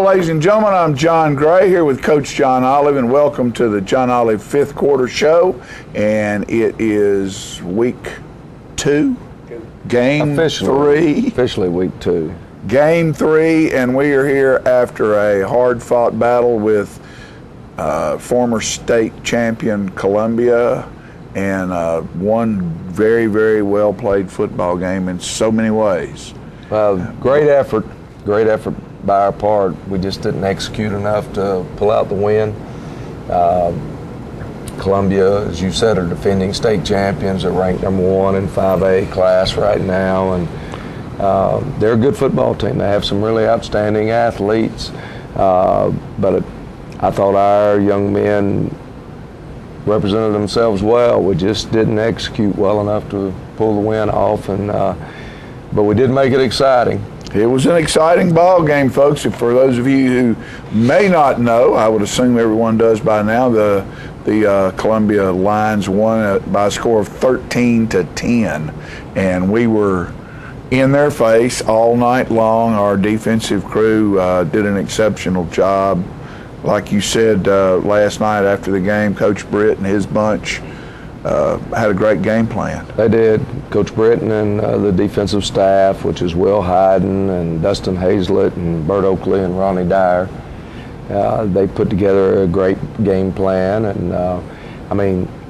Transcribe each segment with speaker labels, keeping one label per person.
Speaker 1: ladies and gentlemen. I'm John Gray here with Coach John Olive, and welcome to the John Olive Fifth Quarter Show. And it is week 2, game 3.
Speaker 2: Officially week 2.
Speaker 1: Game 3, and we are here after a hard-fought battle with former state champion Columbia, and one very, very well-played football game in so many ways.
Speaker 2: Great effort by our part. We just didn't execute enough to pull out the win. Columbia, as you said, are defending state champions. They're ranked number 1 in 5A class right now, and they're a good football team. They have some really outstanding athletes, but I thought our young men represented themselves well. We just didn't execute well enough to pull the win off, and but we did make it exciting.
Speaker 1: It was an exciting ball game, folks. For those of you who may not know, I would assume everyone does by now, the Columbia Lions won by a score of 13-10, and we were in their face all night long. Our defensive crew did an exceptional job. Like you said last night after the game, Coach Britt and his bunch had a great game plan.
Speaker 2: They did. Coach Britton and the defensive staff, which is Will Hyden and Dustin Hazlett and Bert Oakley and Ronnie Dyer, they put together a great game plan. And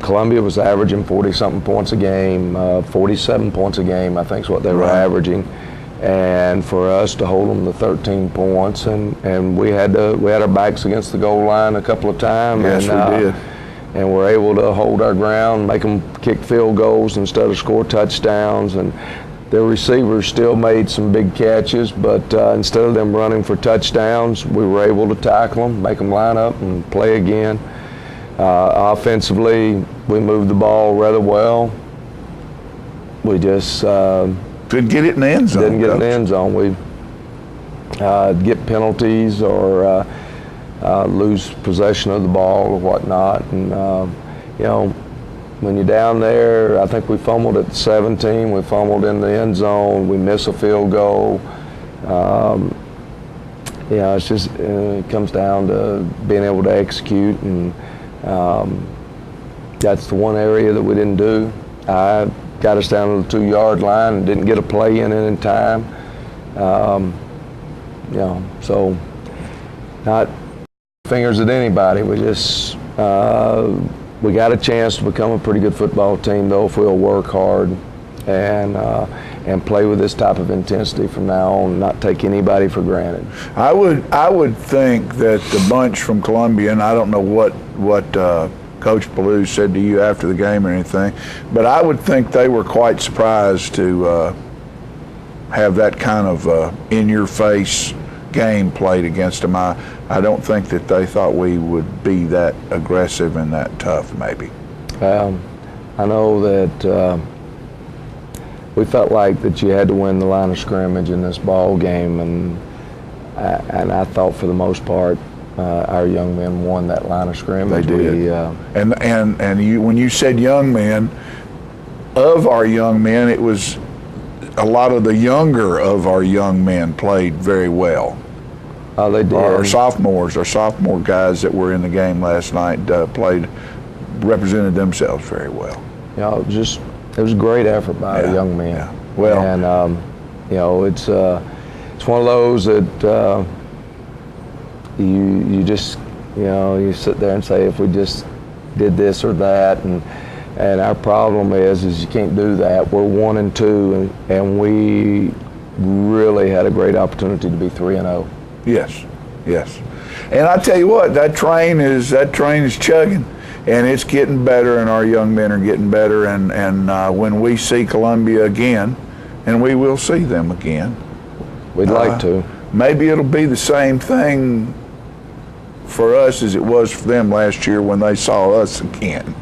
Speaker 2: Columbia was averaging 40-something points a game, 47 points a game, I think is what they were averaging. And for us to hold them to 13 points, and we had our backs against the goal line a couple of times.
Speaker 1: Yes, we did.
Speaker 2: And we're able to hold our ground, make them kick field goals instead of score touchdowns. And their receivers still made some big catches, but instead of them running for touchdowns, we were able to tackle them, make them line up and play again. Offensively, we moved the ball rather well. We just
Speaker 1: didn't get it in the end zone.
Speaker 2: Didn't get it in the end zone. We get penalties or lose possession of the ball or whatnot. And, when you're down there, I think we fumbled at the 17. We fumbled in the end zone. We miss a field goal. It's just it comes down to being able to execute, and that's the one area that we didn't do. I got us down to the 2-yard line and didn't get a play in time. So not fingers at anybody. We just we got a chance to become a pretty good football team, though, if we'll work hard and play with this type of intensity from now on, not take anybody for granted.
Speaker 1: I would think that the bunch from Columbia, and I don't know what Coach Ballou said to you after the game or anything, but I would think they were quite surprised to have that kind of in-your-face game played against them. I don't think that they thought we would be that aggressive and that tough, maybe.
Speaker 2: I know that we felt like that you had to win the line of scrimmage in this ball game, and I thought for the most part our young men won that line of scrimmage.
Speaker 1: They did. And you, when you said young men, of our young men, it was a lot of the younger of our young men played very well.
Speaker 2: They did.
Speaker 1: Our sophomore guys that were in the game last night represented themselves very well.
Speaker 2: It was a great effort by our young men.
Speaker 1: Yeah. Well,
Speaker 2: and it's one of those that you just you sit there and say, if we just did this or that, and our problem is you can't do that. We're 1-2, and we really had a great opportunity to be 3-0.
Speaker 1: Yes. And I tell you what, that train is chugging, and it's getting better, and our young men are getting better. And when we see Columbia again, and we will see them again,
Speaker 2: we'd like to.
Speaker 1: Maybe it'll be the same thing for us as it was for them last year when they saw us again.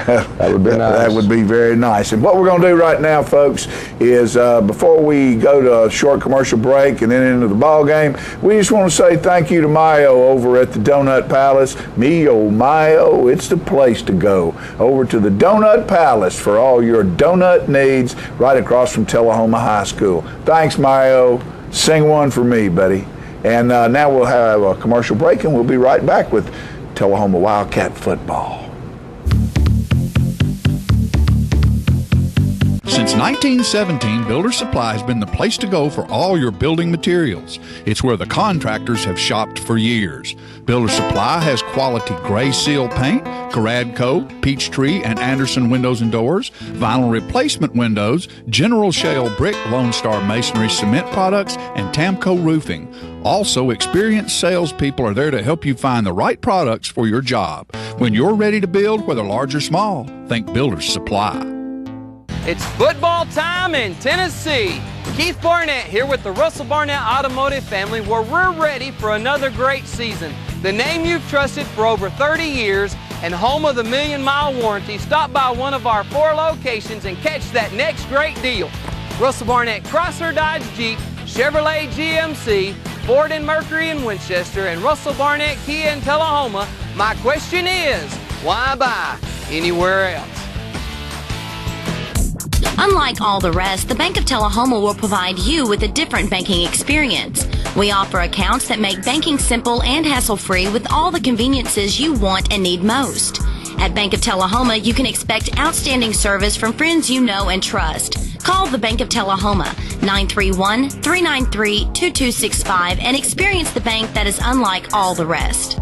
Speaker 2: That would be nice.
Speaker 1: That would be very nice. And what we're going to do right now, folks, is before we go to a short commercial break and then into the ball game, we just want to say thank you to Mayo over at the Donut Palace. Mayo, it's the place to go. Over to the Donut Palace for all your donut needs right across from Tullahoma High School. Thanks, Mayo. Sing one for me, buddy. And now we'll have a commercial break, and we'll be right back with Tullahoma Wildcat football.
Speaker 3: Since 1917, Builder Supply has been the place to go for all your building materials. It's where the contractors have shopped for years. Builder Supply has quality gray seal paint, Caradco, Peachtree, and Anderson windows and doors, vinyl replacement windows, General Shale brick, Lone Star masonry cement products, and Tamco roofing. Also, experienced salespeople are there to help you find the right products for your job. When you're ready to build, whether large or small, think Builder Supply.
Speaker 4: It's football time in Tennessee. Keith Barnett here with the Russell Barnett Automotive family, where we're ready for another great season. The name you've trusted for over 30 years and home of the million-mile warranty. Stop by one of our 4 locations and catch that next great deal. Russell Barnett Chrysler Dodge Jeep, Chevrolet GMC, Ford and Mercury in Winchester, and Russell Barnett Kia in Tullahoma. My question is, why buy anywhere else?
Speaker 5: Unlike all the rest, the Bank of Tullahoma will provide you with a different banking experience. We offer accounts that make banking simple and hassle-free with all the conveniences you want and need most. At Bank of Tullahoma, you can expect outstanding service from friends you know and trust. Call the Bank of Tullahoma, 931-393-2265, and experience the bank that is unlike all the rest.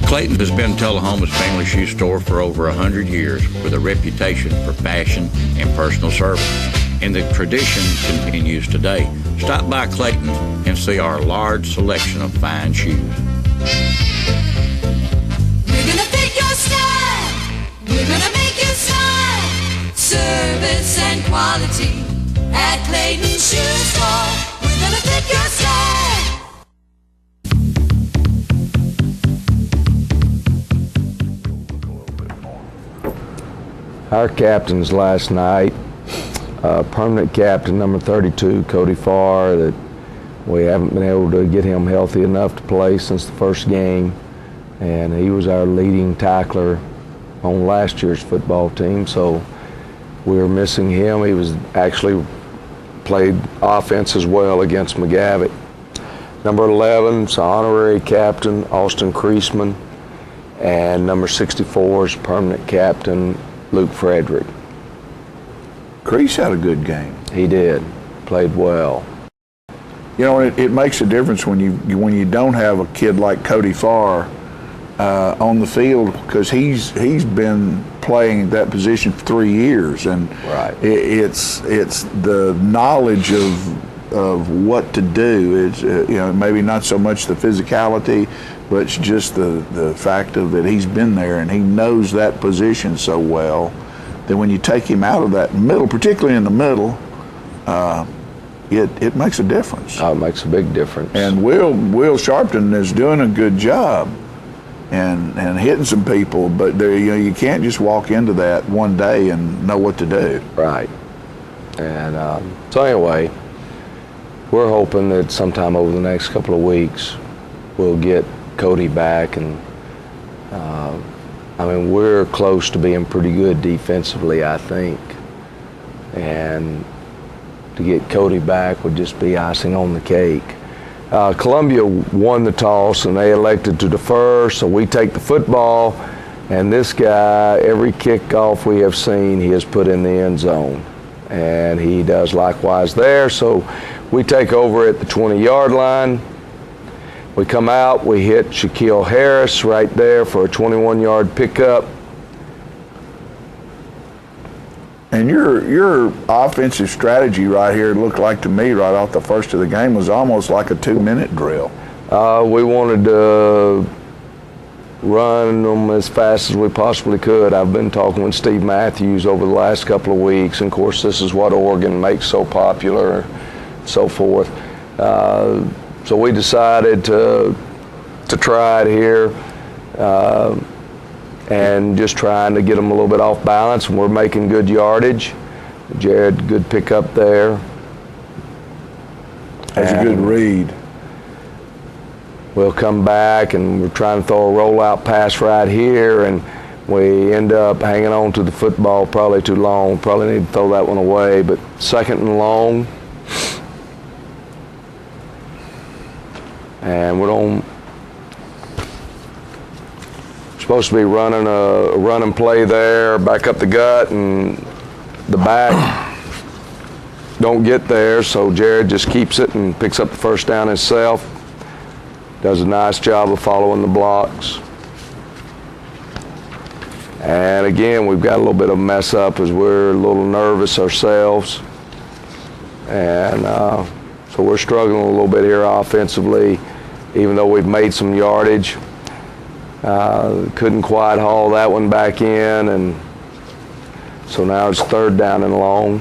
Speaker 6: Clayton has been Tullahoma's family shoe store for over 100 years with a reputation for fashion and personal service. And the tradition continues today. Stop by Clayton and see our large selection of fine shoes.
Speaker 7: We're gonna fit your style. We're gonna make you smile. Service and quality at Clayton Shoe Store. We're gonna fit your style.
Speaker 2: Our captains last night, permanent captain number 32, Cody Farr, that we haven't been able to get him healthy enough to play since the first game, and he was our leading tackler on last year's football team, so we're missing him. He was actually played offense as well against McGavitt. Number 11 is honorary captain Austin Kreisman, and number 64 is permanent captain Luke Frederick.
Speaker 1: Crease had a good game.
Speaker 2: He did, played well.
Speaker 1: You know, it makes a difference when you don't have a kid like Cody Farr on the field, because he's been playing that position for 3 years, and
Speaker 2: right.
Speaker 1: It's the knowledge of what to do. It's maybe not so much the physicality, but it's just the fact of that he's been there and he knows that position so well that when you take him out of that middle, particularly in the middle, it makes a difference.
Speaker 2: Oh, it makes a big difference.
Speaker 1: And Will Sharpton is doing a good job and hitting some people, but you can't just walk into that one day and know what to do.
Speaker 2: Right. And so anyway, we're hoping that sometime over the next couple of weeks we'll get Cody back, and we're close to being pretty good defensively, I think, and to get Cody back would just be icing on the cake. Columbia won the toss and they elected to defer, so we take the football, and this guy, every kickoff we have seen, he has put in the end zone, and he does likewise there. So we take over at the 20-yard line. We come out, we hit Shaquille Harris right there for a 21-yard pickup.
Speaker 1: And your offensive strategy right here looked like to me right off the first of the game was almost like a 2-minute drill.
Speaker 2: We wanted to run them as fast as we possibly could. I've been talking with Steve Matthews over the last couple of weeks, and of course this is what Oregon makes so popular, so forth. So we decided to try it here and just trying to get them a little bit off balance, and we're making good yardage. Jared, good pickup there.
Speaker 1: That's a good read.
Speaker 2: We'll come back and we're trying to throw a rollout pass right here, and We end up hanging on to the football probably too long. Probably need to throw that one away, but 2nd and long. And we're supposed to be running a run and play there, back up the gut, and the back don't get there, so Jared just keeps it and picks up the first down himself. Does a nice job of following the blocks. And again, we've got a little bit of a mess up as we're a little nervous ourselves. And so we're struggling a little bit here offensively, even though we've made some yardage. Couldn't quite haul that one back in, and so now it's 3rd down and long.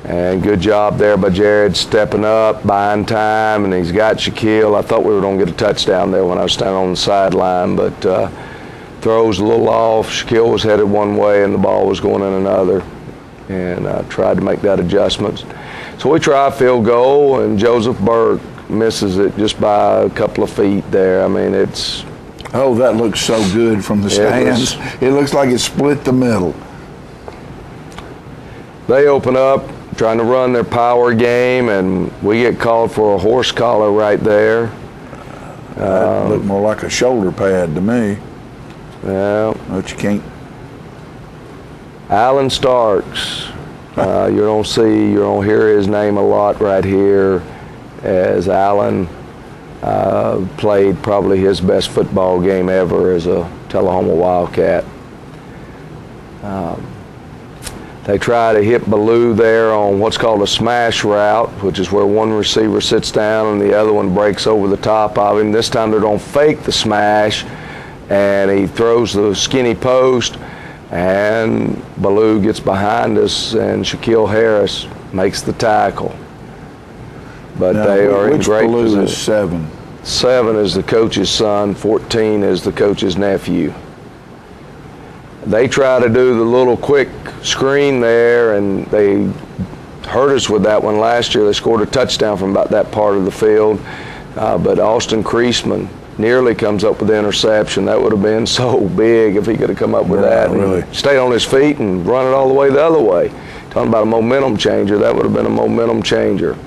Speaker 2: And good job there by Jared stepping up, buying time, and he's got Shaquille. I thought we were going to get a touchdown there when I was standing on the sideline, but throws a little off. Shaquille was headed one way and the ball was going in another, and tried to make that adjustment. So we try a field goal, and Joseph Burke misses it just by a couple of feet there. I mean, it's...
Speaker 1: Oh, that looks so good from the stands. It looks like it split the middle.
Speaker 2: They open up, trying to run their power game, and we get called for a horse collar right there.
Speaker 1: That looked more like a shoulder pad to me.
Speaker 2: Yeah.
Speaker 1: But you can't.
Speaker 2: Alan Starks. You don't hear his name a lot right here, as Alan played probably his best football game ever as a Tullahoma Wildcat. They try to hit Ballou there on what's called a smash route, which is where one receiver sits down and the other one breaks over the top of him. This time they don't fake the smash, and he throws the skinny post, and Ballou gets behind us, and Shaquille Harris makes the tackle. But
Speaker 1: Now,
Speaker 2: they are in
Speaker 1: which
Speaker 2: great
Speaker 1: Ballou
Speaker 2: position.
Speaker 1: is 7?
Speaker 2: 7 is the coach's son, 14 is the coach's nephew. They try to do the little quick screen there, and they hurt us with that one last year. They scored a touchdown from about that part of the field, but Austin Kreisman nearly comes up with the interception. That would have been so big if he could have come up with that.
Speaker 1: Really.
Speaker 2: Stayed on his feet and run it all the way the other way. Talking about a momentum changer, that would have been a momentum changer.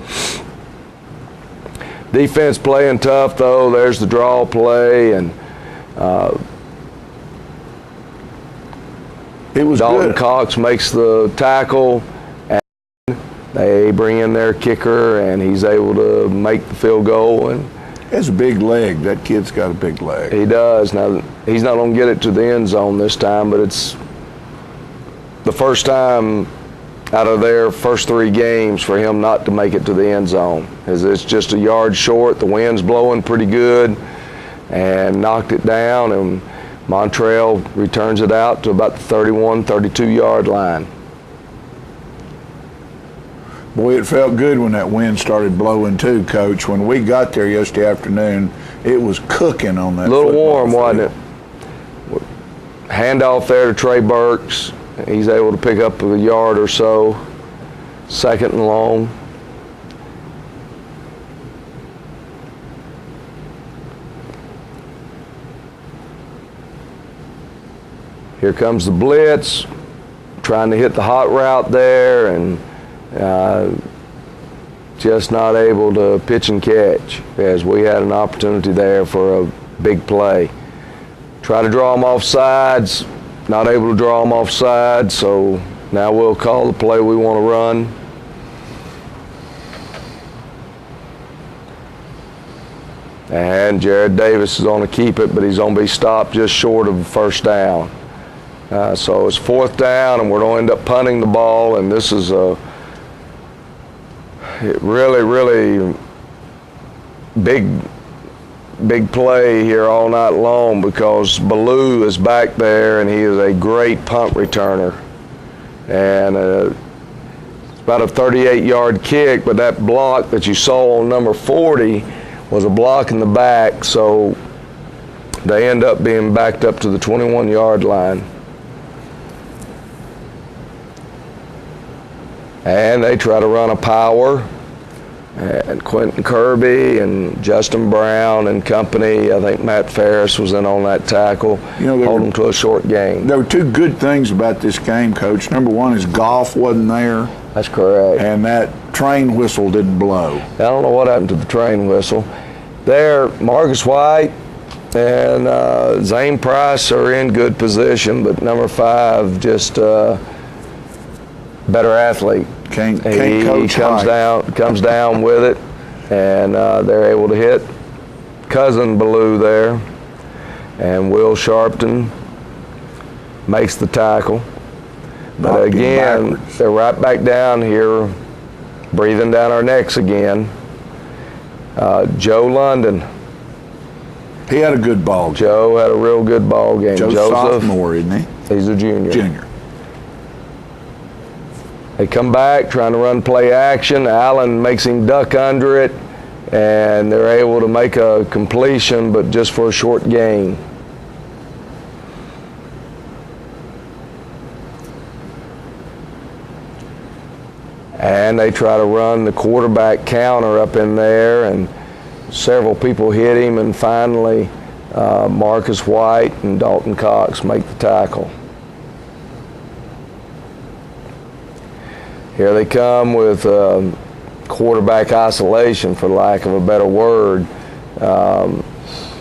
Speaker 2: Defense playing tough, though. There's the draw play, and
Speaker 1: It was
Speaker 2: Dalton
Speaker 1: good.
Speaker 2: Cox makes the tackle, and they bring in their kicker, and he's able to make the field goal. And
Speaker 1: He has a big leg. That kid's got a big leg.
Speaker 2: he does. Now, he's not going to get it to the end zone this time, but it's the first time out of their first 3 games for him not to make it to the end zone. It's just a yard short. The wind's blowing pretty good, and knocked it down, and Montreal returns it out to about the 31, 32-yard line.
Speaker 1: Boy, it felt good when that wind started blowing too, Coach. When we got there yesterday afternoon, it was cooking on that.
Speaker 2: A little
Speaker 1: football
Speaker 2: warm, wasn't
Speaker 1: field.
Speaker 2: it? Handoff there to Trey Burks. He's able to pick up a yard or so. 2nd and long. Here comes the blitz, trying to hit the hot route there, and just not able to pitch and catch, as we had an opportunity there for a big play. Try to draw them off sides, not able to draw them off sides, so now we'll call the play we want to run. And Jared Davis is going to keep it, but he's going to be stopped just short of the first down. So it's 4th down, and we're going to end up punting the ball, and this is a really, really big play here all night long, because Ballou is back there, and he is a great punt returner. And it's about a 38-yard kick, but that block that you saw on number 40 was a block in the back, so they end up being backed up to the 21-yard line. And they try to run a power, and Quentin Kirby and Justin Brown and company. I think Matt Ferris was in on that tackle, hold them to a short game.
Speaker 1: There were two good things about this game, Coach. Number one is golf wasn't there.
Speaker 2: That's correct.
Speaker 1: And that train whistle didn't blow.
Speaker 2: I don't know what happened to the train whistle. There, Marcus White and Zane Price are in good position, but number 5 just better athlete.
Speaker 1: Can't
Speaker 2: He
Speaker 1: coach
Speaker 2: comes down with it, and they're able to hit Cousin Ballou there, and Will Sharpton makes the tackle. But again, they're right back down here, breathing down our necks again. Joe London.
Speaker 1: He had a good ball game.
Speaker 2: Joe had a real good ball game.
Speaker 1: Joe's sophomore, isn't he?
Speaker 2: He's a junior.
Speaker 1: Junior.
Speaker 2: They come back trying to run play action. Allen makes him duck under it, and they're able to make a completion, but just for a short gain. And they try to run the quarterback counter up in there, and several people hit him, and finally Marcus White and Dalton Cox make the tackle. Here they come with quarterback isolation, for lack of a better word.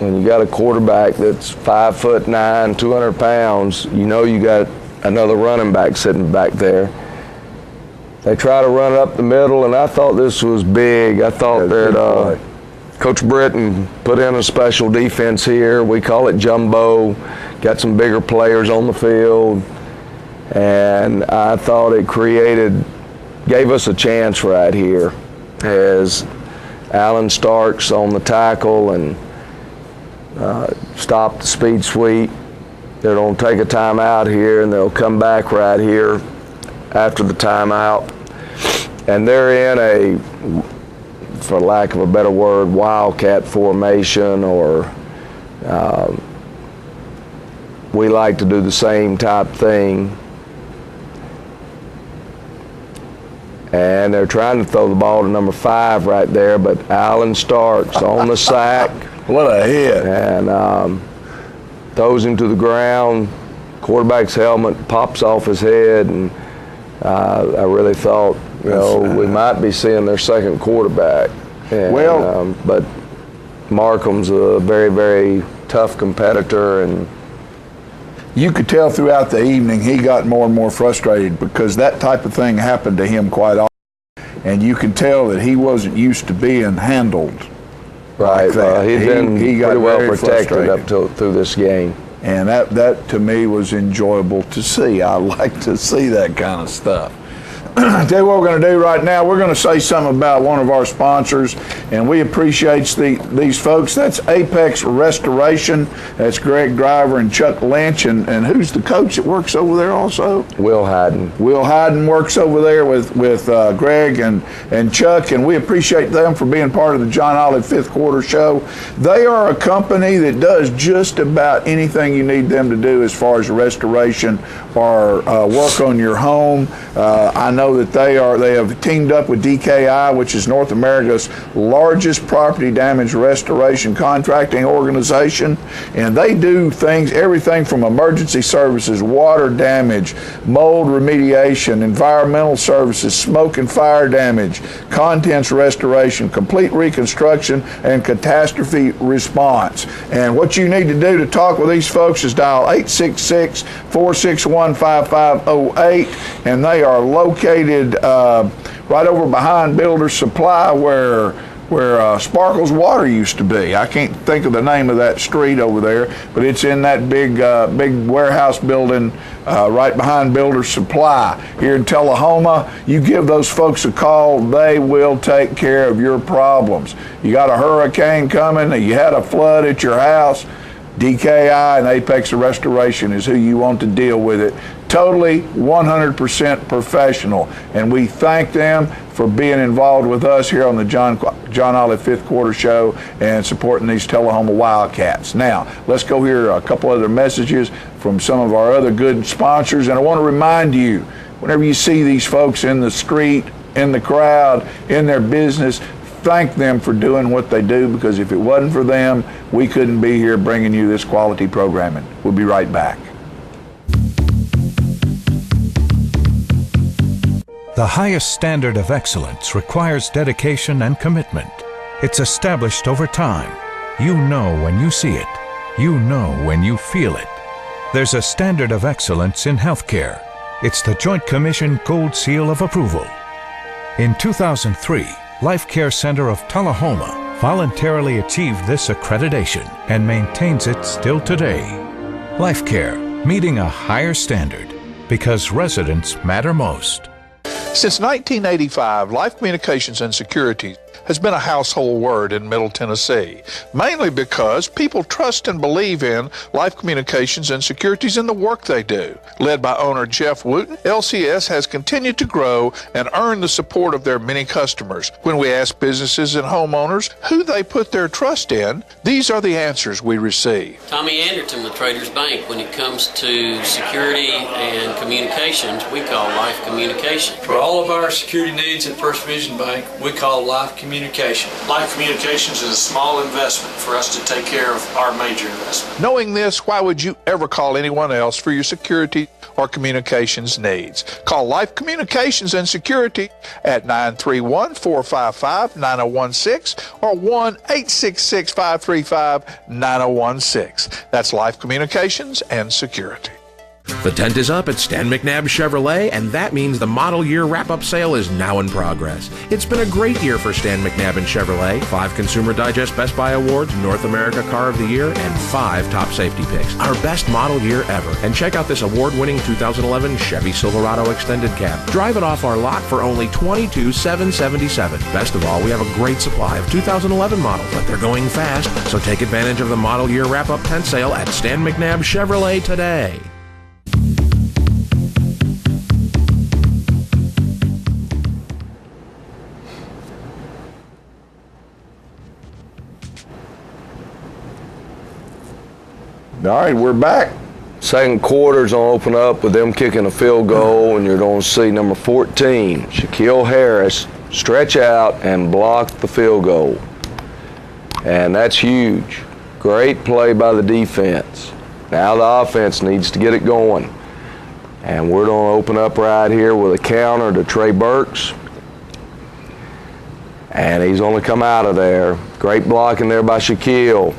Speaker 2: When you got a quarterback that's 5'9", 200 pounds, you know you got another running back sitting back there. They try to run it up the middle, and I thought this was big. I thought that Coach Britton put in a special defense here. We call it jumbo. Got some bigger players on the field, and I thought it gave us a chance right here as Alan Starks on the tackle and stopped the speed sweep. They're going to take a timeout here, and they'll come back right here after the timeout. And they're in a, for lack of a better word, wildcat formation, or we like to do the same type thing. And they're trying to throw the ball to number 5 right there, but Alan Starks on the sack.
Speaker 1: What a hit.
Speaker 2: And throws him to the ground. Quarterback's helmet pops off his head, and I really thought, we might be seeing their second quarterback. And, but Markham's a very, very tough competitor, and
Speaker 1: you could tell throughout the evening he got more and more frustrated because that type of thing happened to him quite often. And you can tell that he wasn't used to being handled.
Speaker 2: Right.
Speaker 1: Like
Speaker 2: He'd been
Speaker 1: he got
Speaker 2: pretty well protected
Speaker 1: frustrated
Speaker 2: up through this game.
Speaker 1: And that to me was enjoyable to see. I like to see that kind of stuff. Tell you what we're going to do right now. We're going to say something about one of our sponsors, and we appreciate these folks. That's Apex Restoration. That's Greg Driver and Chuck Lynch. And who's the coach that works over there also?
Speaker 2: Will Hayden.
Speaker 1: Will Hayden works over there with Greg and Chuck, and we appreciate them for being part of the John Olive Fifth Quarter Show. They are a company that does just about anything you need them to do as far as restoration or work on your home. I know that they have teamed up with DKI, which is North America's largest property damage restoration contracting organization, and they do everything from emergency services, water damage, mold remediation, environmental services, smoke and fire damage, contents restoration, complete reconstruction, and catastrophe response. And what you need to do to talk with these folks is dial 866-461-5508, and they are located right over behind Builder's Supply where Sparkles Water used to be. I can't think of the name of that street over there, but it's in that big warehouse building right behind Builder's Supply. Here in Tullahoma, you give those folks a call, they will take care of your problems. You got a hurricane coming, you had a flood at your house, DKI and Apex Restoration is who you want to deal with it. Totally 100% professional, and we thank them for being involved with us here on the John Olive Fifth Quarter Show and supporting these Tullahoma Wildcats. Now, let's go hear a couple other messages from some of our other good sponsors, and I want to remind you, whenever you see these folks in the street, in the crowd, in their business, thank them for doing what they do, because if it wasn't for them, we couldn't be here bringing you this quality programming. We'll be right back.
Speaker 8: The highest standard of excellence requires dedication and commitment. It's established over time. You know when you see it. You know when you feel it. There's a standard of excellence in healthcare. It's the Joint Commission Gold Seal of Approval. In 2003, Life Care Center of Tullahoma voluntarily achieved this accreditation and maintains it still today. Life Care, meeting a higher standard because residents matter most.
Speaker 9: Since 1985, Life Communications and Security has been a household word in Middle Tennessee, mainly because people trust and believe in Life Communications and Securities in the work they do. Led by owner Jeff Wooten, LCS has continued to grow and earn the support of their many customers. When we ask businesses and homeowners who they put their trust in, these are the answers we receive.
Speaker 10: Tommy Anderton with Traders Bank. When it comes to security and communications, we call Life Communications.
Speaker 11: For all of our security needs at First Vision Bank, we call Life Communications.
Speaker 12: Life Communications is a small investment for us to take care of our major investment.
Speaker 9: Knowing this, why would you ever call anyone else for your security or communications needs? Call Life Communications and Security at 931-455-9016 or 1-866-535-9016. That's Life Communications and Security.
Speaker 13: The tent is up at Stan McNabb Chevrolet, and that means the model year wrap-up sale is now in progress. It's been a great year for Stan McNabb and Chevrolet. 5 Consumer Digest Best Buy Awards, North America Car of the Year, and 5 top safety picks. Our best model year ever. And check out this award-winning 2011 Chevy Silverado Extended Cab. Drive it off our lot for only $22,777. Best of all, we have a great supply of 2011 models, but they're going fast. So take advantage of the model year wrap-up tent sale at Stan McNabb Chevrolet today.
Speaker 1: All right, we're back.
Speaker 2: Second quarter's going to open up with them kicking a field goal, and you're going to see number 14, Shaquille Harris, stretch out and block the field goal. And that's huge. Great play by the defense. Now the offense needs to get it going. And we're going to open up right here with a counter to Trey Burks. And he's only come out of there. Great blocking there by Shaquille.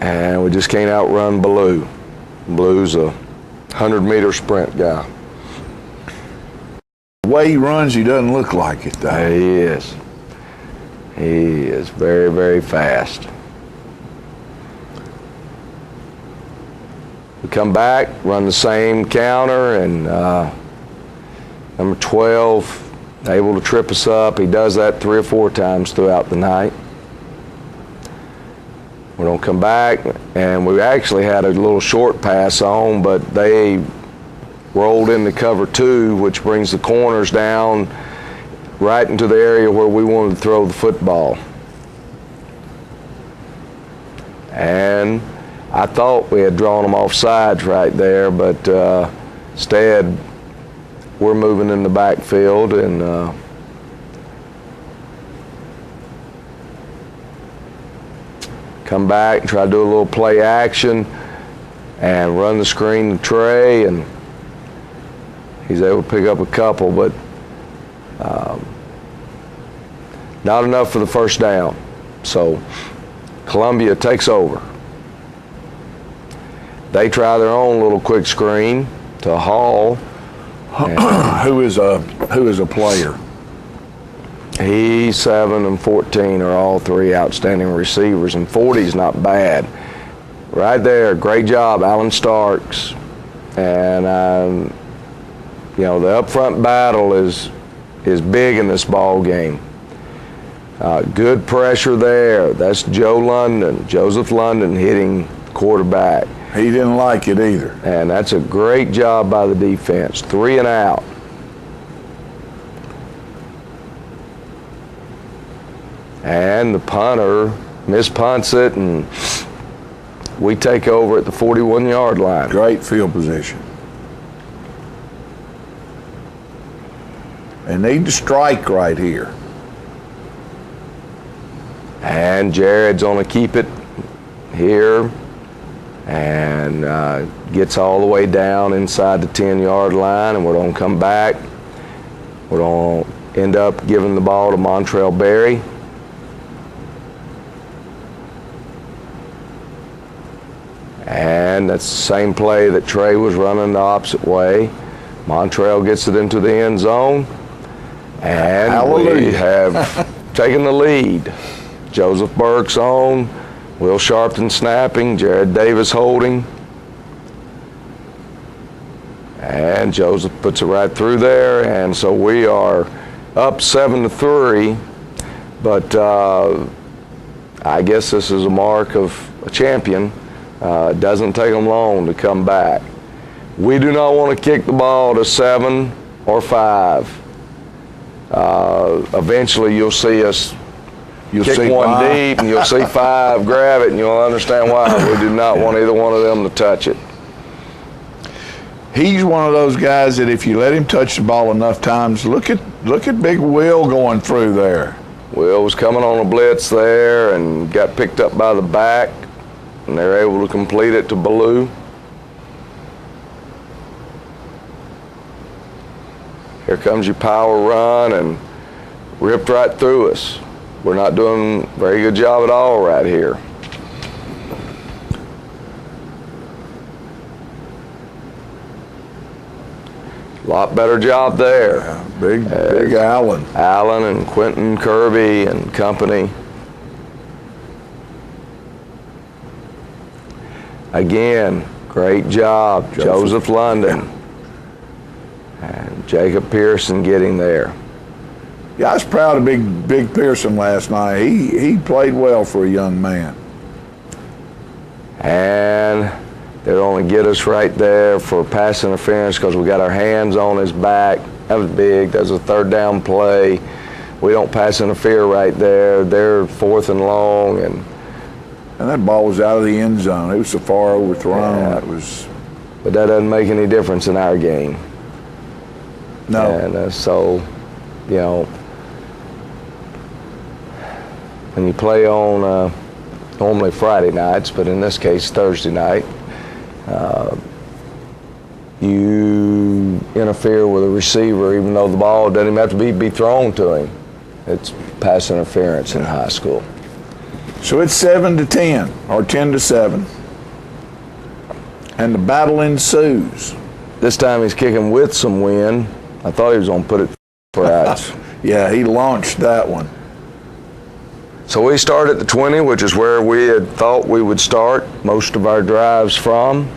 Speaker 2: And we just can't outrun Blue. Blue's a 100-meter sprint guy.
Speaker 1: The way he runs, he doesn't look like it, though.
Speaker 2: He is. He is very, very fast. We come back, run the same counter, and number 12 able to trip us up. He does that 3 or 4 times throughout the night. We're going to come back, and we actually had a little short pass on, but they rolled into cover 2, which brings the corners down right into the area where we wanted to throw the football. And I thought we had drawn them off sides right there, but instead we're moving in the backfield, and come back and try to do a little play action and run the screen to Trey, and he's able to pick up a couple, but not enough for the first down. So Columbia takes over. They try their own little quick screen to Hall.
Speaker 1: Who is a player?
Speaker 2: He, 7 and 14 are all 3 outstanding receivers, and 40's not bad. Right there, great job, Alan Starks. And you know, the up front battle is big in this ball game. Good pressure there. That's Joe London, Joseph London hitting quarterback.
Speaker 1: He didn't like it either.
Speaker 2: And that's a great job by the defense. 3 and out. And the punter mispunts it, and we take over at the 41-yard line.
Speaker 1: Great field position. They need to strike right here.
Speaker 2: And Jared's going to keep it here and gets all the way down inside the 10-yard line, and we're going to come back. We're going to end up giving the ball to Montrell Berry. And that's the same play that Trey was running the opposite way. Montrell gets it into the end zone, and
Speaker 1: Hallelujah.
Speaker 2: we have taken the lead. Joseph Burks on, Will Sharpton snapping, Jared Davis holding. And Joseph puts it right through there, and so we are up 7-3, but I guess this is a mark of a champion. It doesn't take them long to come back. We do not want to kick the ball to 7 or 5. Eventually you'll see us kick one deep, and you'll see 5 grab it, and you'll understand why. We do not want either one of them to touch it.
Speaker 1: He's one of those guys that if you let him touch the ball enough times, look at Big Will going through there.
Speaker 2: Will was coming on a blitz there and got picked up by the back, and they're able to complete it to Ballou. Here comes your power run, and ripped right through us. We're not doing a very good job at all right here. A lot better job there.
Speaker 1: Yeah, big Allen.
Speaker 2: Allen and Quentin Kirby and company. Again, great job, Joseph London. And Jacob Pearson getting there.
Speaker 1: Yeah, I was proud of Big Pearson last night. He played well for a young man.
Speaker 2: And they'll only get us right there for pass interference because we got our hands on his back. That was big. That was a 3rd down play. We don't pass interfere right there. They're 4th and long, and
Speaker 1: that ball was out of the end zone. It was so far overthrown.
Speaker 2: Yeah. But that doesn't make any difference in our game.
Speaker 1: No.
Speaker 2: And so, you know, when you play on normally Friday nights, but in this case Thursday night, you interfere with a receiver even though the ball doesn't even have to be thrown to him. It's pass interference in high school.
Speaker 1: So it's 7-10 or 10-7, and the battle ensues.
Speaker 2: This time he's kicking with some wind. I thought he was going to put it for outs.
Speaker 1: Yeah, he launched that one.
Speaker 2: So we start at the 20, which is where we had thought we would start most of our drives from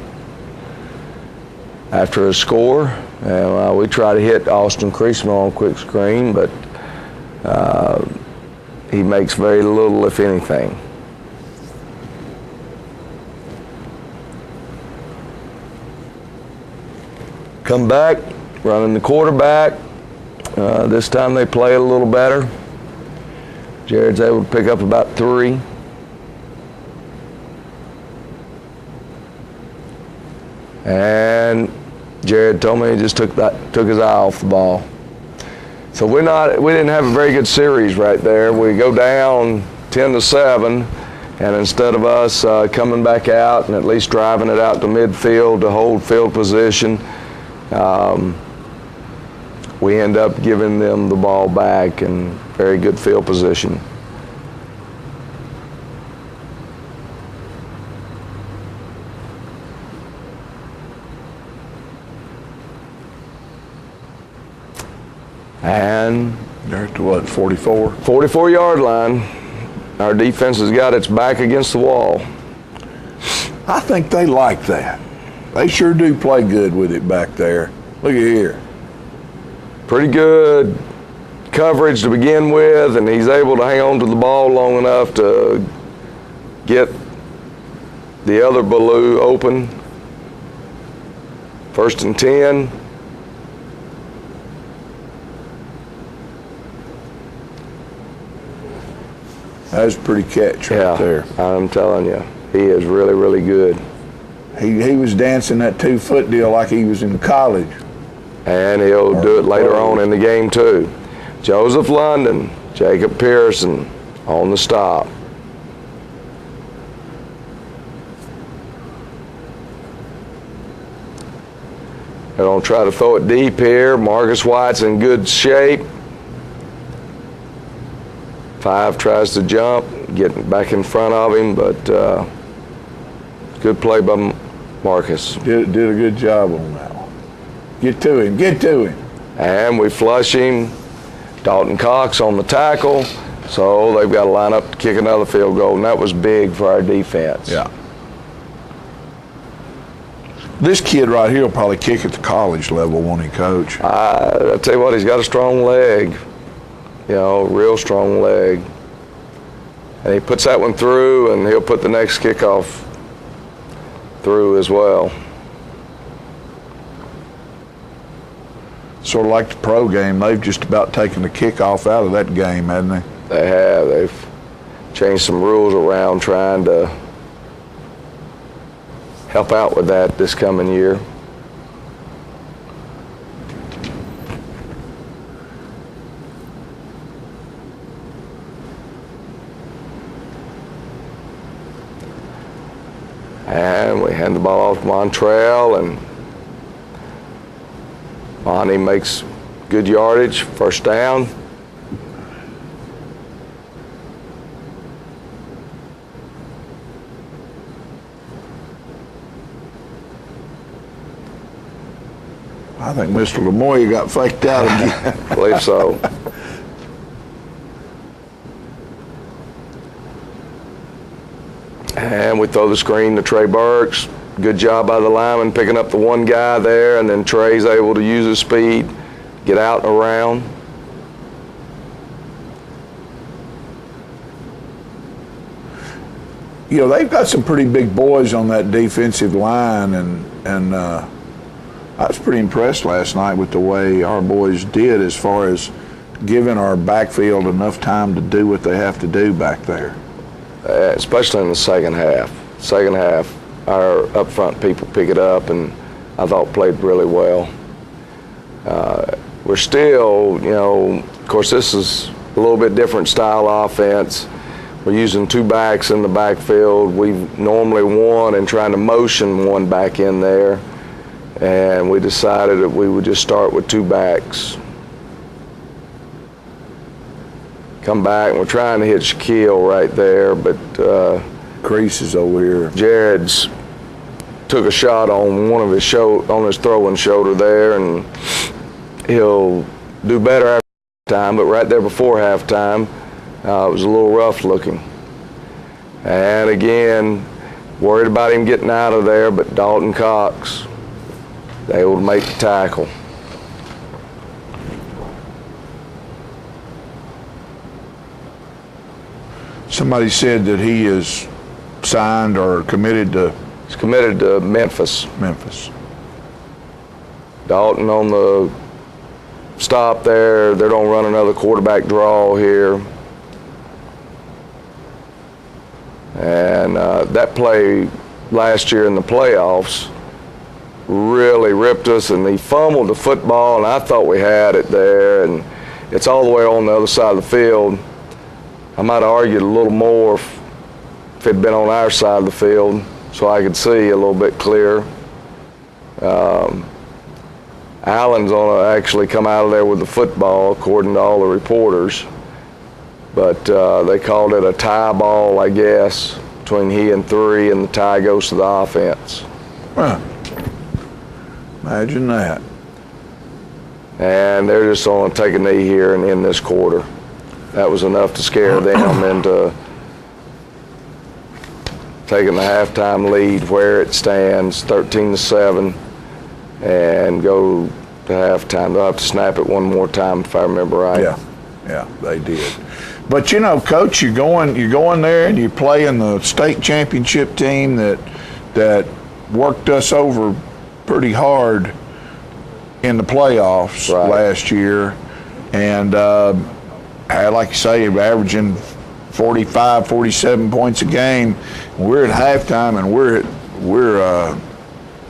Speaker 2: after a score. And we try to hit Austin Creasman on quick screen, but he makes very little, if anything. Come back, running the quarterback. This time they play it a little better. Jared's able to pick up about 3. And Jared told me he just took his eye off the ball. So we didn't have a very good series right there. We go down 10-7, and instead of us coming back out and at least driving it out to midfield to hold field position, we end up giving them the ball back in very good field position. And
Speaker 1: they're at what, 44?
Speaker 2: 44-yard line. Our defense has got its back against the wall.
Speaker 1: I think they like that. They sure do play good with it back there. Look at here.
Speaker 2: Pretty good coverage to begin with, and he's able to hang on to the ball long enough to get the other Ballou open. 1st and 10.
Speaker 1: That was a pretty catch right there.
Speaker 2: I'm telling you, he is really, really good.
Speaker 1: He was dancing that 2-foot deal like he was in college.
Speaker 2: And he'll do it later on in the game too. Joseph London, Jacob Pearson on the stop. They're going to try to throw it deep here. Marcus White's in good shape. 5 tries to jump, getting back in front of him, but good play by Marcus.
Speaker 1: Did a good job on that one. Get to him, get to him.
Speaker 2: And we flush him. Dalton Cox on the tackle, so they've got to line up to kick another field goal, and that was big for our defense.
Speaker 1: Yeah. This kid right here will probably kick at the college level, won't he, Coach?
Speaker 2: I tell you what, he's got a strong leg. You know, real strong leg. And he puts that one through, and he'll put the next kickoff through as well.
Speaker 1: Sort of like the pro game, they've just about taken the kickoff out of that game, haven't they?
Speaker 2: They have. They've changed some rules around trying to help out with that this coming year. And we hand the ball off to Montrell, and Monty makes good yardage, first down.
Speaker 1: I think Mr. Lamoya got faked out again.
Speaker 2: I believe so. And we throw the screen to Trey Burks. Good job by the lineman picking up the one guy there, and then Trey's able to use his speed, get out and around.
Speaker 1: You know, they've got some pretty big boys on that defensive line, and I was pretty impressed last night with the way our boys did as far as giving our backfield enough time to do what they have to do back there.
Speaker 2: Especially in the second half. Second half, our up front people pick it up, and I thought played really well. We're still, you know, of course this is a little bit different style offense. We're using 2 backs in the backfield. We've normally one and trying to motion one back in there, and we decided that we would just start with 2 backs. Come back, and we're trying to hit Shaquille right there, but
Speaker 1: Crease is over here.
Speaker 2: Jared's took a shot on one of his on his throwing shoulder there, and he'll do better after halftime. But right there before halftime, it was a little rough looking. And again, worried about him getting out of there, but Dalton Cox, they able to make the tackle.
Speaker 1: Somebody said that he is signed or committed to.
Speaker 2: He's committed to Memphis.
Speaker 1: Memphis.
Speaker 2: Dalton on the stop there. They're going to run another quarterback draw here. And that play last year in the playoffs really ripped us, and he fumbled the football, and I thought we had it there, and it's all the way on the other side of the field. I might have argued a little more if it had been on our side of the field so I could see a little bit clearer. Allen's going to actually come out of there with the football, according to all the reporters. But they called it a tie ball, I guess, between he and 3, and the tie goes to the offense.
Speaker 1: Huh. Imagine that.
Speaker 2: And they're just going to take a knee here and end this quarter. That was enough to scare them into taking the halftime lead where it stands, 13-7, and go to halftime. They'll have to snap it one more time if I remember right.
Speaker 1: Yeah, they did. But you know, Coach, you're going there and you're playing the state championship team that worked us over pretty hard in the playoffs last year, and like you say, averaging 45, 47 points a game. We're at halftime, and we're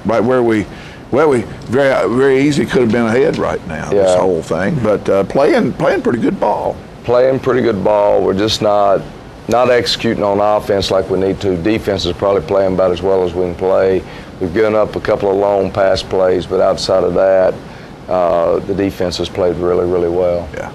Speaker 1: right where we Well, we very easy could have been ahead right now, this
Speaker 2: Yeah.
Speaker 1: whole thing, but playing pretty good ball.
Speaker 2: Playing pretty good ball. We're just not executing on offense like we need to. Defense is probably playing about as well as we can play. We've given up a couple of long pass plays, but outside of that, the defense has played really, really well.
Speaker 1: Yeah.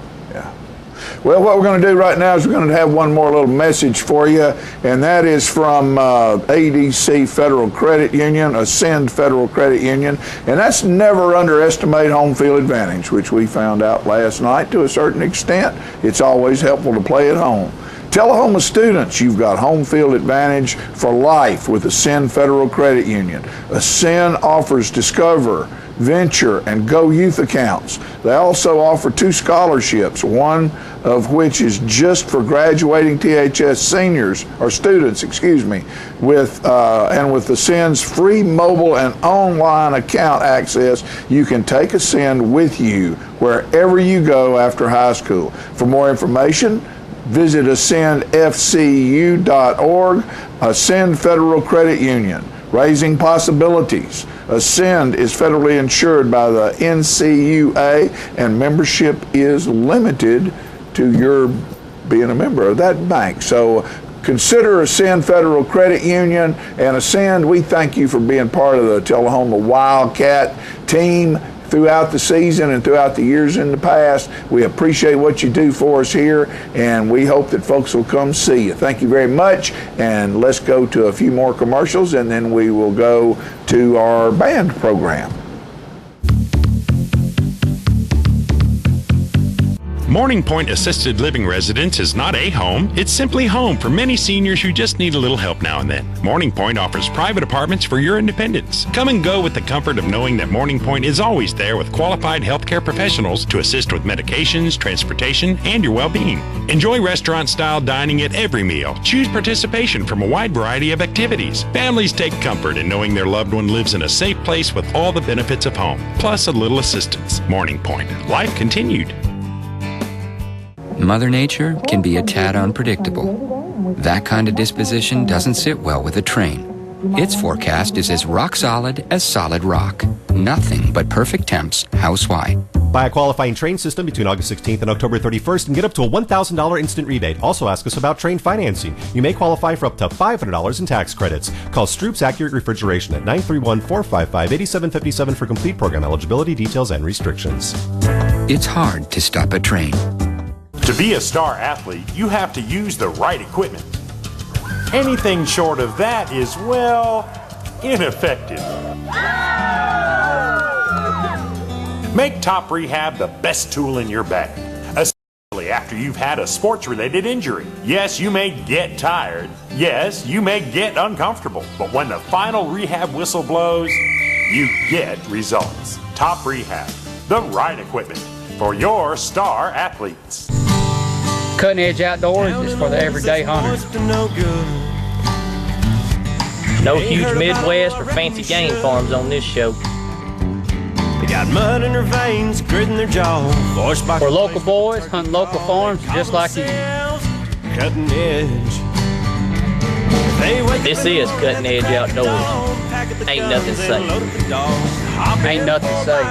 Speaker 1: Well, what we're going to do right now is we're going to have one more little message for you, and that is from ADC Federal Credit Union, Ascend Federal Credit Union, and that's never underestimate home field advantage, which we found out last night to a certain extent. It's always helpful to play at home. Tullahoma students, you've got home field advantage for life with Ascend Federal Credit Union. Ascend offers Discover, Venture, and Go Youth accounts. They also offer 2 scholarships, one of which is just for graduating THS seniors, or students, with Ascend's free mobile and online account access. You can take Ascend with you wherever you go after high school. For more information, visit ascendfcu.org. Ascend Federal Credit Union, raising possibilities. Ascend is federally insured by the NCUA, and membership is limited to your being a member of that bank. So consider Ascend Federal Credit Union. And Ascend, we thank you for being part of the Tullahoma Wildcat team throughout the season and throughout the years in the past. We appreciate what you do for us here, and we hope that folks will come see you. Thank you very much, and let's go to a few more commercials, and then we will go to our band program.
Speaker 14: Morning Point Assisted Living Residence is not a home, it's simply home for many seniors who just need a little help now and then. Morning Point offers private apartments for your independence. Come and go with the comfort of knowing that Morning Point is always there with qualified healthcare professionals to assist with medications, transportation, and your well-being. Enjoy restaurant-style dining at every meal. Choose participation from a wide variety of activities. Families take comfort in knowing their loved one lives in a safe place with all the benefits of home, plus a little assistance. Morning Point. Life continued.
Speaker 15: Mother Nature can be a tad unpredictable. That kind of disposition doesn't sit well with a train. Its forecast is as rock solid as solid rock. Nothing but perfect temps house-wide.
Speaker 16: Buy a qualifying train system between August 16th and October 31st and get up to a $1,000 instant rebate. Also ask us about train financing. You may qualify for up to $500 in tax credits. Call Stroop's Accurate Refrigeration at 931-455-8757 for complete program eligibility, details, and restrictions.
Speaker 15: It's hard to stop a train.
Speaker 17: To be a star athlete, you have to use the right equipment. Anything short of that is, well, ineffective. Make Top Rehab the best tool in your bag, especially after you've had a sports-related injury. Yes, you may get tired. Yes, you may get uncomfortable. But when the final rehab whistle blows, you get results. Top Rehab, the right equipment for your star athletes.
Speaker 18: Cutting Edge Outdoors is for the everyday hunter. No huge Midwest or fancy game farms on this show.
Speaker 19: They got mud in their veins, grit in their jaw.
Speaker 18: For local boys hunting local farms just like you.
Speaker 19: Cutting Edge.
Speaker 18: This is Cutting Edge Outdoors. Ain't nothing safe. Ain't nothing safe.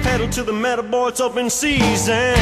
Speaker 19: Pedal to the metal, boy, it's open season.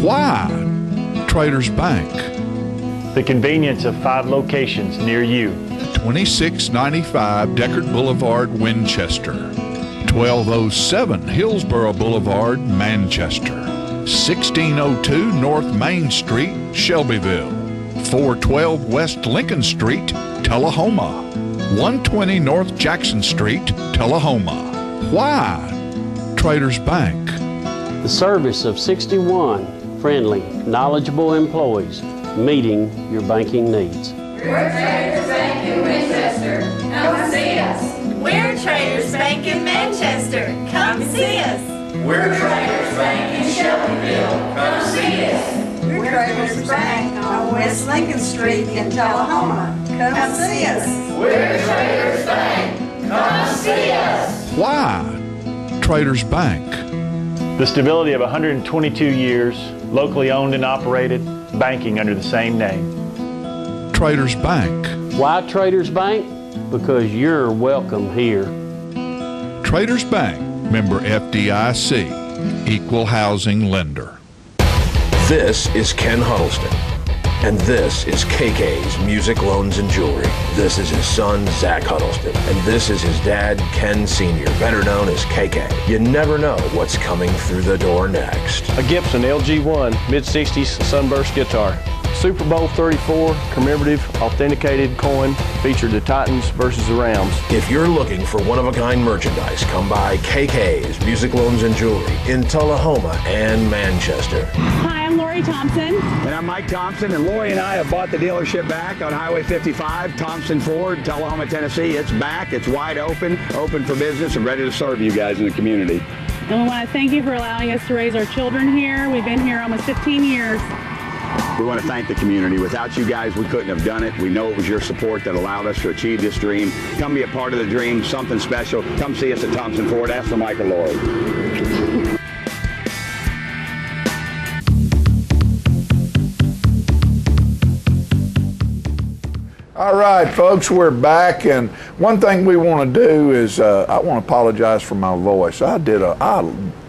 Speaker 3: Why Traders Bank?
Speaker 20: The convenience of 5 locations near you.
Speaker 3: 2695 Deckard Boulevard, Winchester. 1207 Hillsborough Boulevard, Manchester. 1602 North Main Street, Shelbyville. 412 West Lincoln Street, Tullahoma. 120 North Jackson Street, Tullahoma. Why Traders Bank?
Speaker 18: The service of 61 friendly, knowledgeable employees meeting your banking needs.
Speaker 7: We're Traders Bank in Winchester. Come see us. We're Traders Bank in Manchester. Come see us. We're Traders Bank in Shelbyville. Come see us.
Speaker 21: We're Traders Bank on West Lincoln Street in Tullahoma. Come see us.
Speaker 7: We're Traders Bank. Come see us.
Speaker 3: Why Traders Bank?
Speaker 20: The stability of 122 years, locally owned and operated, banking under the same name.
Speaker 3: Traders Bank.
Speaker 18: Why Traders Bank? Because you're welcome here.
Speaker 3: Traders Bank, member FDIC, equal housing lender.
Speaker 22: This is Ken Huddleston, and this is KK's Music Loans and Jewelry. This is his son, Zach Huddleston, and this is his dad, Ken Sr., better known as KK. You never know what's coming through the door next.
Speaker 23: A Gibson LG1 mid-60s Sunburst guitar. Super Bowl 34 commemorative authenticated coin featured the Titans versus the Rams.
Speaker 22: If you're looking for one-of-a-kind merchandise, come by KK's Music Loans and Jewelry in Tullahoma and Manchester.
Speaker 24: Hi, I'm Lori Thompson.
Speaker 25: And I'm Mike Thompson, and Lori and I have bought the dealership back on Highway 55, Thompson Ford, Tullahoma, Tennessee. It's back, it's wide open for business, and ready to serve you guys in the community.
Speaker 24: And we want to thank you for allowing us to raise our children here. We've been here almost 15 years.
Speaker 25: We want to thank the community. Without you guys, we couldn't have done it. We know it was your support that allowed us to achieve this dream. Come be a part of the dream, something special. Come see us at Thompson Ford. Ask for Mike or Lori.
Speaker 1: All right, folks, we're back, and one thing we want to do is I want to apologize for my voice. I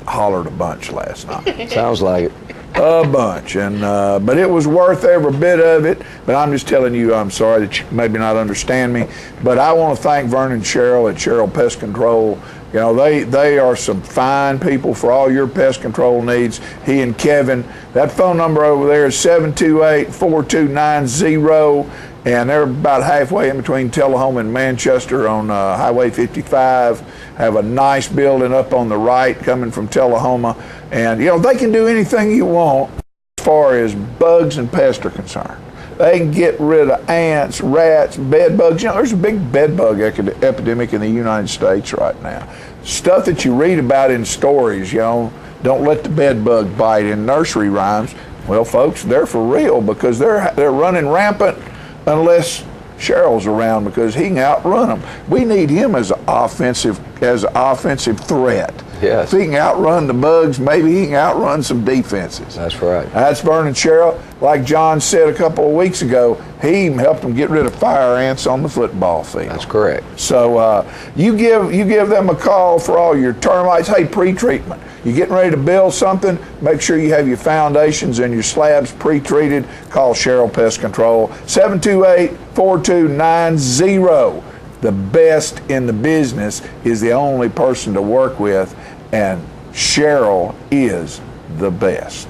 Speaker 1: hollered a bunch last night.
Speaker 2: Sounds like it.
Speaker 1: A bunch, and but it was worth every bit of it. But I'm just telling you, I'm sorry that you maybe not understand me. But I want to thank Vernon Sherrill at Sherrill Pest Control. You know, they are some fine people for all your pest control needs. He and Kevin. That phone number over there is 728-4290. And they're about halfway in between Tullahoma and Manchester on Highway 55. Have a nice building up on the right coming from Tullahoma. And, you know, they can do anything you want as far as bugs and pests are concerned. They can get rid of ants, rats, bed bugs. You know, there's a big bed bug epidemic in the United States right now. Stuff that you read about in stories, you know, don't let the bed bug bite in nursery rhymes. Well, folks, they're for real because they're running rampant unless Sherrill's around because he can outrun them. We need him as an offensive threat.
Speaker 2: Yes.
Speaker 1: If he can outrun the bugs, maybe he can outrun some defenses.
Speaker 2: That's right.
Speaker 1: That's Vernon Sherrill. Like John said a couple of weeks ago, he even helped them get rid of fire ants on the football field.
Speaker 2: That's correct.
Speaker 1: So you give them a call for all your termites. Hey, pre-treatment. You getting ready to build something? Make sure you have your foundations and your slabs pre-treated. Call Sherrill Pest Control, 728-4290. The best in the business is the only person to work with, and Sherrill is the best.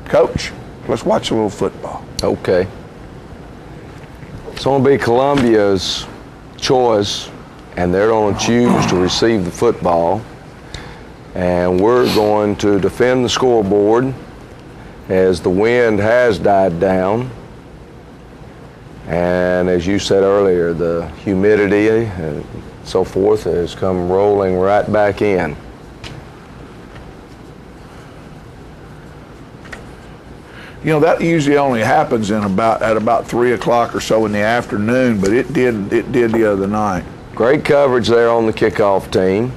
Speaker 1: Coach, let's watch a little football.
Speaker 2: Okay. It's going to be Columbia's choice, and they're going to choose to receive the football. And we're going to defend the scoreboard as the wind has died down. And as you said earlier, the humidity and so forth has come rolling right back in.
Speaker 1: You know, that usually only happens at about 3 o'clock or so in the afternoon, but it did the other night.
Speaker 2: Great coverage there on the kickoff team.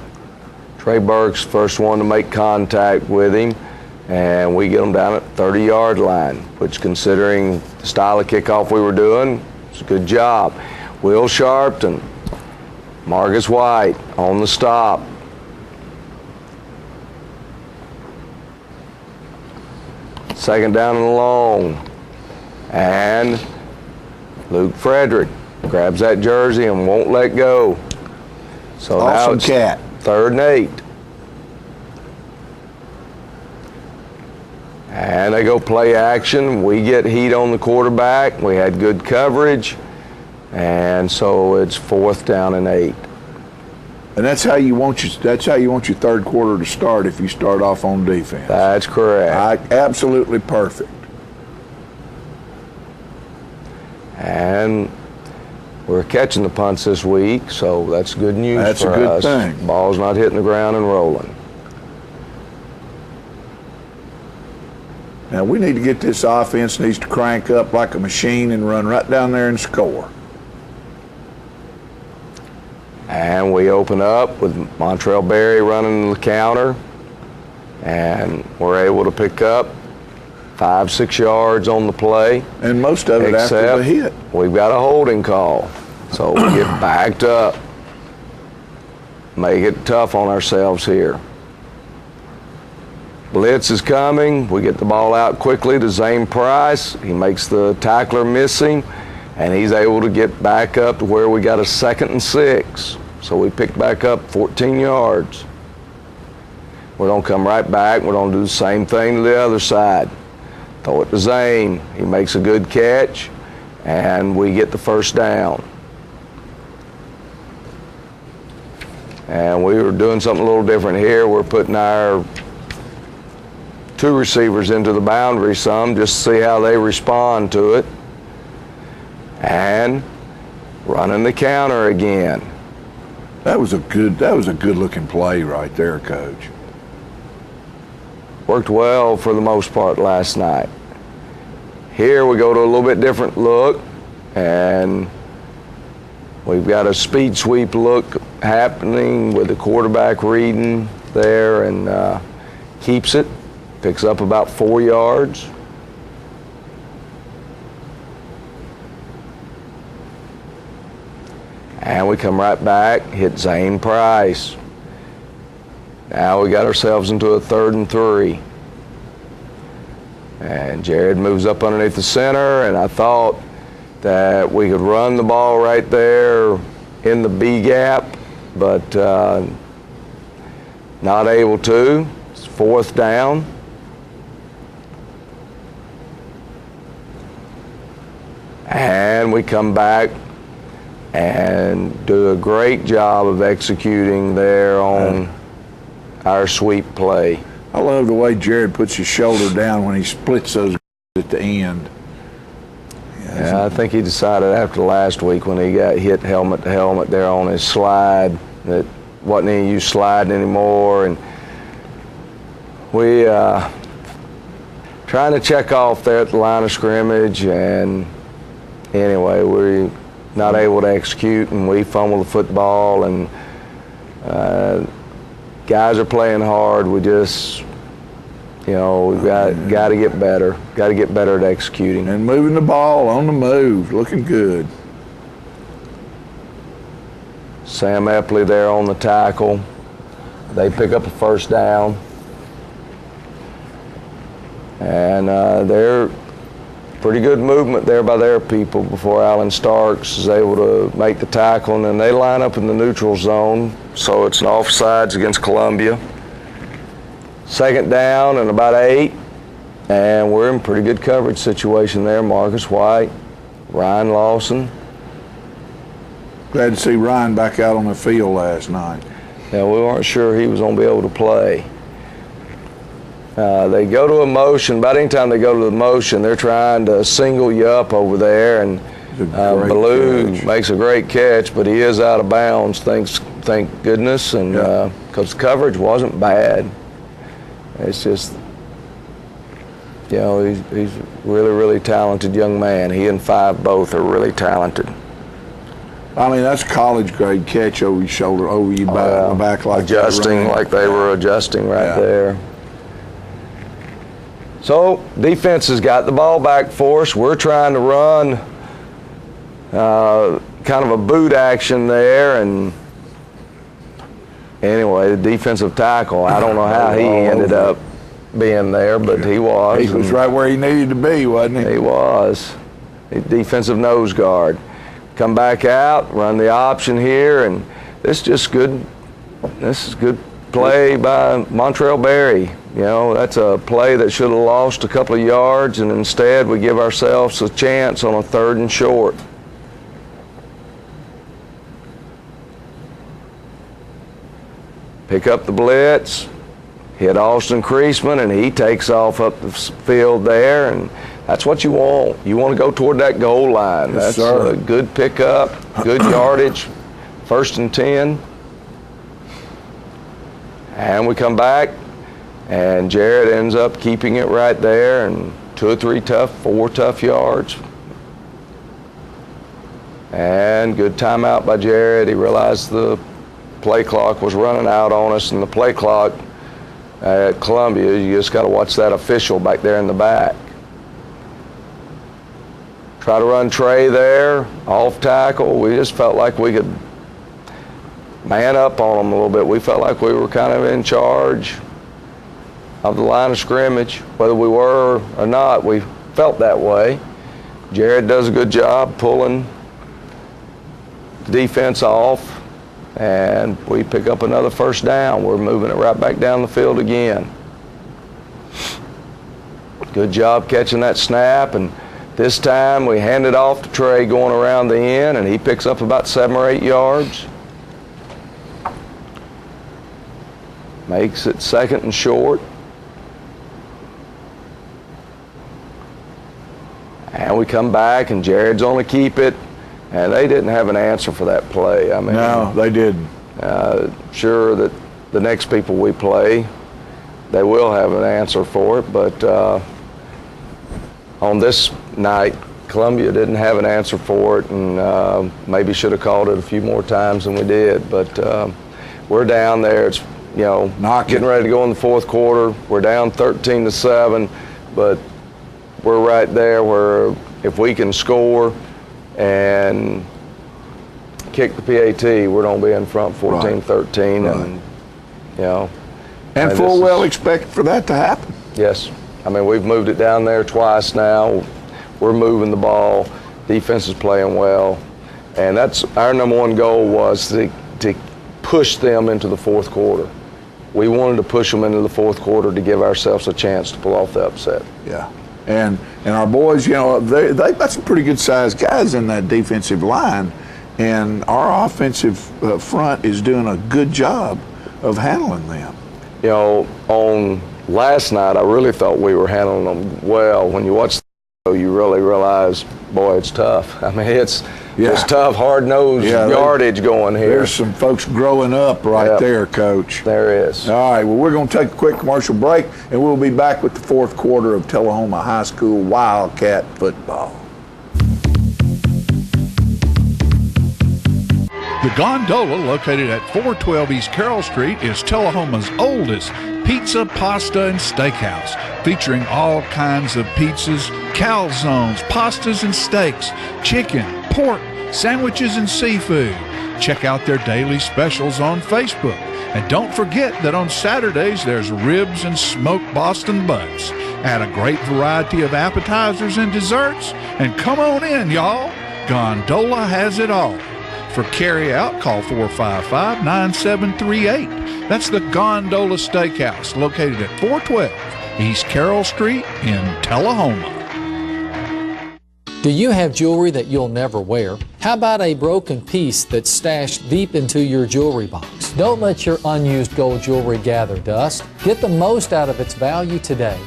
Speaker 2: Trey Burke's first one to make contact with him, and we get them down at the 30-yard line, which, considering the style of kickoff we were doing, it's a good job. Will Sharpton, Marcus White on the stop. Second down and long. And Luke Frederick grabs that jersey and won't let go. So now it's
Speaker 1: cat.
Speaker 2: 3rd and 8. And they go play action. We get heat on the quarterback. We had good coverage. And so it's 4th down and 8.
Speaker 1: And that's how you want your 3rd quarter to start if you start off on defense.
Speaker 2: That's correct.
Speaker 1: Absolutely perfect.
Speaker 2: And we're catching the punts this week, so that's good news
Speaker 1: That's
Speaker 2: for
Speaker 1: a good
Speaker 2: us.
Speaker 1: thing.
Speaker 2: Ball's not hitting the ground and rolling.
Speaker 1: Now we need to get this offense needs to crank up like a machine and run right down there and score.
Speaker 2: And we open up with Montrell Berry running the counter, and we're able to pick up 5-6 yards on the play.
Speaker 1: And most of it after the hit.
Speaker 2: We've got a holding call, so we get backed up. Make it tough on ourselves here. Blitz is coming. We get the ball out quickly to Zane Price. He makes the tackler missing, and he's able to get back up to where we got a 2nd and 6. So we pick back up 14 yards. We're going to come right back. We're going to do the same thing to the other side. Throw it to Zane. He makes a good catch, and we get the 1st down. And we were doing something a little different here. We're putting our 2 receivers into the boundary some just to see how they respond to it. And running the counter again.
Speaker 1: That was a good looking play right there, Coach.
Speaker 2: Worked well for the most part last night. Here we go to a little bit different look, and we've got a speed sweep look happening with the quarterback reading there, and keeps it, picks up about 4 yards. And we come right back, hit Zane Price. Now we got ourselves into a 3rd and 3. And Jared moves up underneath the center, and I thought that we could run the ball right there in the B gap, but not able to. It's 4th down. And we come back and do a great job of executing there on our sweep play.
Speaker 1: I love the way Jared puts his shoulder down when he splits those at the end.
Speaker 2: Yeah, I think he decided after last week when he got hit helmet to helmet there on his slide that wasn't any use sliding anymore, and we trying to check off there at the line of scrimmage, and anyway, we not able to execute, and we fumble the football, and guys are playing hard. We just, we've got to get better. Got to get better at executing.
Speaker 1: And moving the ball on the move, looking good.
Speaker 2: Sam Epley there on the tackle. They pick up a 1st down. And they're pretty good movement there by their people before Alan Starks is able to make the tackle, and then they line up in the neutral zone, so it's an offsides against Columbia. 2nd down and about 8, and we're in pretty good coverage situation there. Marcus White, Ryan Lawson.
Speaker 1: Glad to see Ryan back out on the field last night.
Speaker 2: Yeah, we weren't sure he was going to be able to play. They go to a motion. About any time they go to the motion, they're trying to single you up over there, and Ballou makes a great catch, but he is out of bounds, thank goodness, and because coverage wasn't bad. It's just, he's a really, really talented young man. He and Five both are really talented.
Speaker 1: I mean, that's college grade catch over your shoulder, over your back like
Speaker 2: adjusting like they were adjusting right there. So defense has got the ball back for us. We're trying to run kind of a boot action there, and anyway, the defensive tackle, I don't know how he ended up being there, but he was.
Speaker 1: He was right where he needed to be, wasn't he?
Speaker 2: He was. Defensive nose guard. Come back out, run the option here, and this is just good. This is good play by Montrell Berry. You know, that's a play that should have lost a couple of yards, and instead we give ourselves a chance on a 3rd and short. Pick up the blitz, hit Austin Creasman, and he takes off up the field there, and that's what you want. You want to go toward that goal line.
Speaker 1: Yes,
Speaker 2: That's
Speaker 1: sir.
Speaker 2: a good pickup, good yardage, 1st and 10. And we come back, and Jared ends up keeping it right there, and 2 or 3 4 tough yards. And good timeout by Jared. He realized the play clock was running out on us, and the play clock at Columbia, you just got to watch that official back there in the back. Try to run Trey there, off tackle. We just felt like we could man up on them a little bit. We felt like we were kind of in charge of the line of scrimmage. Whether we were or not, we felt that way. Jared does a good job pulling the defense off, and we pick up another 1st down. We're moving it right back down the field again. Good job catching that snap, and this time we hand it off to Trey going around the end, and he picks up about 7 or 8 yards. Makes it 2nd and short. And we come back, and Jared's on to keep it, and they didn't have an answer for that play. I mean,
Speaker 1: No, they didn't.
Speaker 2: Sure that the next people we play, they will have an answer for it, but on this night, Columbia didn't have an answer for it, and maybe should have called it a few more times than we did. But we're down there. It's, you know, getting ready to go in the 4th quarter. We're down 13-7, but we're right there where if we can score and kick the PAT, we're going to be in front 14-13,
Speaker 1: Right.
Speaker 2: and you know.
Speaker 1: And
Speaker 2: this
Speaker 1: full
Speaker 2: is-
Speaker 1: well expect for that to happen.
Speaker 2: Yes. I mean, we've moved it down there twice now. We're moving the ball. Defense is playing well. And that's our number 1 goal, was to push them into the 4th quarter. We wanted to push them into the 4th quarter to give ourselves a chance to pull off the upset.
Speaker 1: Yeah. And our boys, you know, they've got some pretty good sized guys in that defensive line. And our offensive front is doing a good job of handling them.
Speaker 2: You know, on last night, I really thought we were handling them well. When you watch the show, you really realize, boy, it's tough. I mean, it's tough, hard-nosed yardage going here.
Speaker 1: There's some folks growing up right there, Coach.
Speaker 2: There is.
Speaker 1: All right, well, we're going to take a quick commercial break, and we'll be back with the 4th quarter of Tullahoma High School Wildcat football.
Speaker 3: The Gondola, located at 412 East Carroll Street, is Tullahoma's oldest pizza, pasta, and steakhouse, featuring all kinds of pizzas, calzones, pastas and steaks, chicken, pork, sandwiches, and seafood. Check out their daily specials on Facebook. And don't forget that on Saturdays there's ribs and smoked Boston butts. Add a great variety of appetizers and desserts, and come on in, y'all. Gondola has it all. For carry-out, call 455-9738. That's the Gondola Steakhouse, located at 412 East Carroll Street in Tullahoma.
Speaker 4: Do you have jewelry that you'll never wear? How about a broken piece that's stashed deep into your jewelry box? Don't let your unused gold jewelry gather dust. Get the most out of its value today.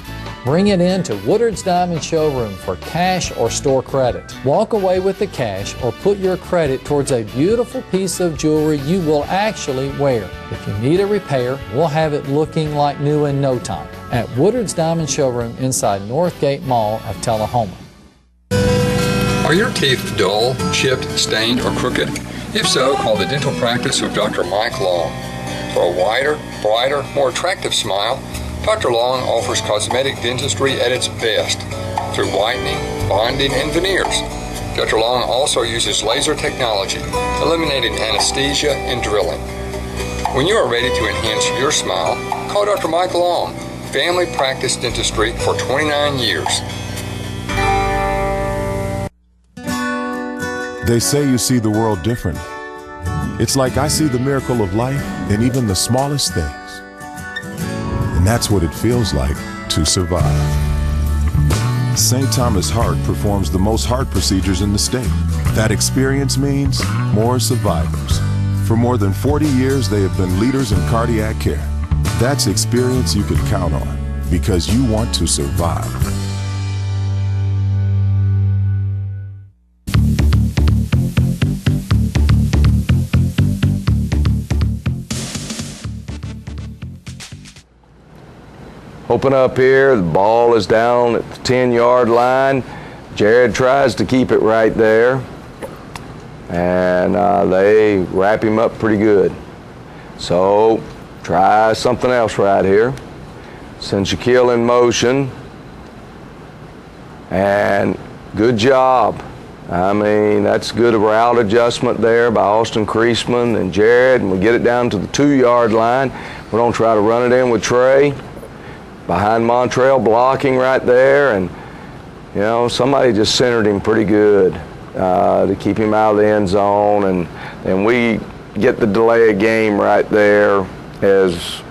Speaker 4: Bring it in to Woodard's Diamond Showroom for cash or store credit. Walk away with the cash or put your credit towards a beautiful piece of jewelry you will actually wear. If you need a repair, we'll have it looking like new in no time at Woodard's Diamond Showroom inside Northgate Mall of Tullahoma.
Speaker 5: Are your teeth dull, chipped, stained, or crooked? If so, call the dental practice of Dr. Mike Long. For a wider, brighter, more attractive smile, Dr. Long offers cosmetic dentistry at its best through whitening, bonding, and veneers. Dr. Long also uses laser technology, eliminating anesthesia and drilling. When you are ready to enhance your smile, call Dr. Mike Long family practice dentistry for 29 years.
Speaker 6: They say you see the world differently. It's like I see the miracle of life in even the smallest things. And that's what it feels like to survive. St. Thomas Heart performs the most heart procedures in the state. That experience means more survivors. For more than 40 years, they have been leaders in cardiac care. That's experience you can count on because you want to survive.
Speaker 2: Open up here, the ball is down at the 10-yard line. Jared tries to keep it right there, and they wrap him up pretty good. So try something else right here. Send Shaquille in motion, and good job. I mean, that's good route adjustment there by Austin Creasman and Jared, and we get it down to the 2-yard line. We're gonna try to run it in with Trey. Behind Montrell, blocking right there, and you know, somebody just centered him pretty good to keep him out of the end zone, and we get the delay of game right there as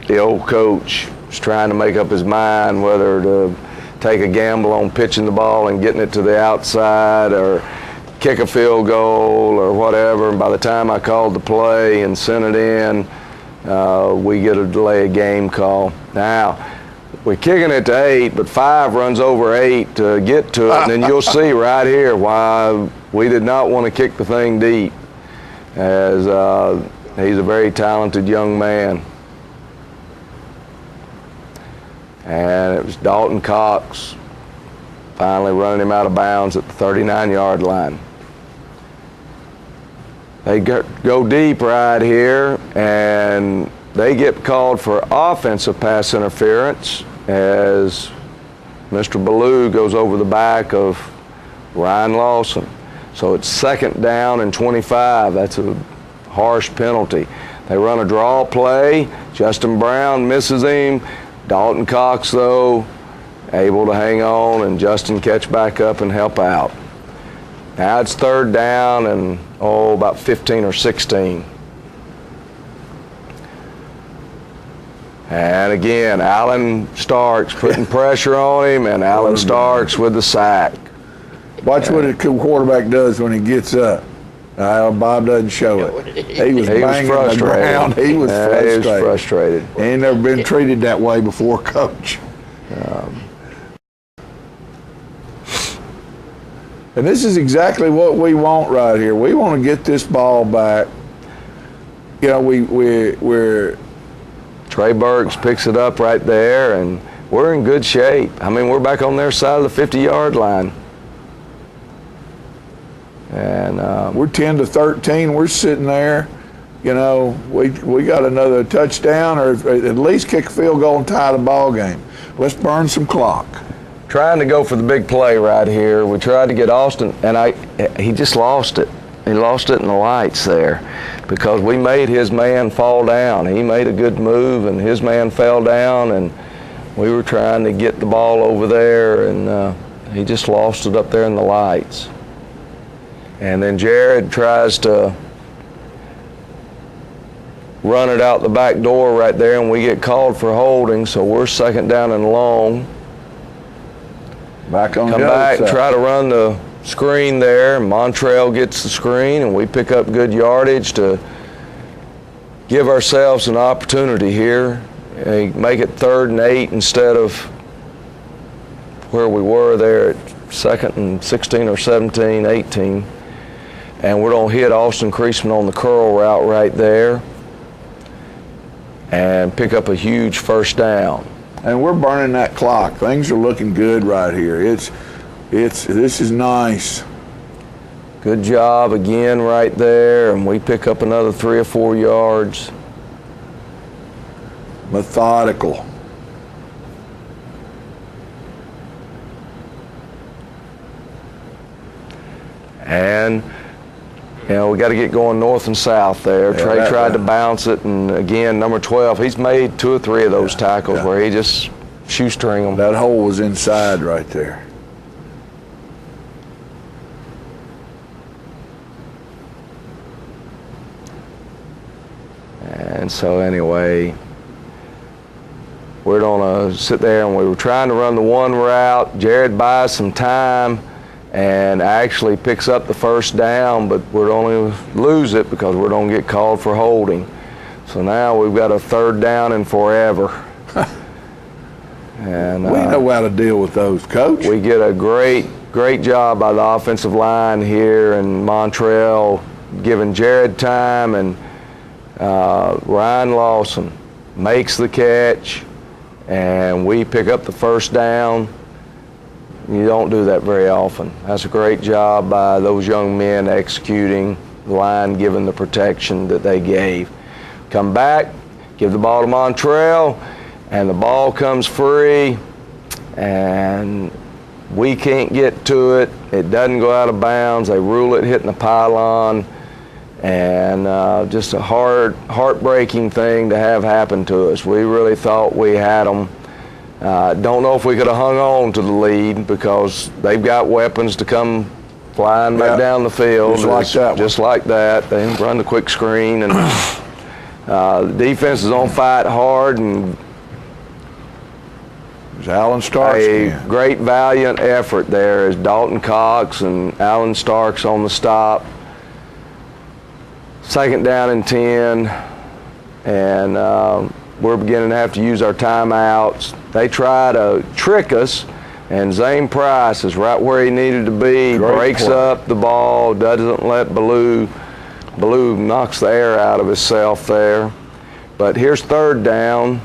Speaker 2: the old coach is trying to make up his mind whether to take a gamble on pitching the ball and getting it to the outside or kick a field goal or whatever. And by the time I called the play and sent it in, we get a delay of game call. Now, we're kicking it to 8, but 5 runs over 8 to get to it, and then you'll see right here why we did not want to kick the thing deep, as he's a very talented young man. And it was Dalton Cox finally running him out of bounds at the 39-yard line. They go deep right here, and they get called for offensive pass interference as Mr. Ballou goes over the back of Ryan Lawson. So it's 2nd down and 25. That's a harsh penalty. They run a draw play. Justin Brown misses him. Dalton Cox, though, able to hang on, and Justin catch back up and help out. Now it's 3rd down and, about 15 or 16. And again, Alan Starks putting pressure on him, and Alan Starks with the sack.
Speaker 1: Watch what a quarterback does when he gets up. Bob doesn't show it. He was banging the ground. He was frustrated.
Speaker 2: He was frustrated.
Speaker 1: He ain't never been treated that way before, Coach. And this is exactly what we want right here. We want to get this ball back. You know, we're
Speaker 2: Trey Burks picks it up right there, and we're in good shape. I mean, we're back on their side of the 50-yard line. And
Speaker 1: we're 10 to 13. We're sitting there. You know, we got another touchdown, or at least kick a field goal and tie the ball game. Let's burn some clock.
Speaker 2: Trying to go for the big play right here. We tried to get Austin, and he just lost it. He lost it in the lights there because we made his man fall down. He made a good move, and his man fell down, and we were trying to get the ball over there, and he just lost it up there in the lights. And then Jared tries to run it out the back door right there, and we get called for holding, so we're 2nd down and long.
Speaker 1: Back on
Speaker 2: Come back and try to run the screen there. Montrell gets the screen, and we pick up good yardage to give ourselves an opportunity here. And make it 3rd and 8 instead of where we were there at 2nd and 16 or 17, 18. And we're going to hit Austin Creasman on the curl route right there and pick up a huge 1st down.
Speaker 1: And we're burning that clock. Things are looking good right here. This is nice.
Speaker 2: Good job again right there, and we pick up another 3 or 4 yards.
Speaker 1: Methodical.
Speaker 2: And You know, we got to get going north and south there.
Speaker 1: Yeah,
Speaker 2: Trey tried to bounce it, and again, number 12, he's made 2 or 3 of those tackles where he just shoestring them.
Speaker 1: That hole was inside right there.
Speaker 2: And so anyway, we're going to sit there, and we were trying to run the one route. Jared buys some time and actually picks up the first down, but we're going to lose it because we're going to get called for holding. So now we've got a 3rd down and forever. And
Speaker 1: we know how to deal with those, Coach.
Speaker 2: We get a great job by the offensive line here, and Montreal giving Jared time, and Ryan Lawson makes the catch, and we pick up the first down. You don't do that very often. That's a great job by those young men executing, the line giving the protection that they gave. Come back, give the ball to Montreal, and the ball comes free, and we can't get to it. It doesn't go out of bounds. They rule it hitting the pylon, and just a heartbreaking thing to have happen to us. We really thought we had them. Don't know if we could have hung on to the lead because they've got weapons to come flying back down the field. Just like that. They run the quick screen, and the defense is on fight hard, and
Speaker 1: Alan Starks.
Speaker 2: A great valiant effort there as Dalton Cox and Alan Starks on the stop. 2nd down and 10, and we're beginning to have to use our timeouts. They try to trick us, and Zane Price is right where he needed to be, breaks up the ball, doesn't let Ballou knocks the air out of himself there. But here's 3rd down,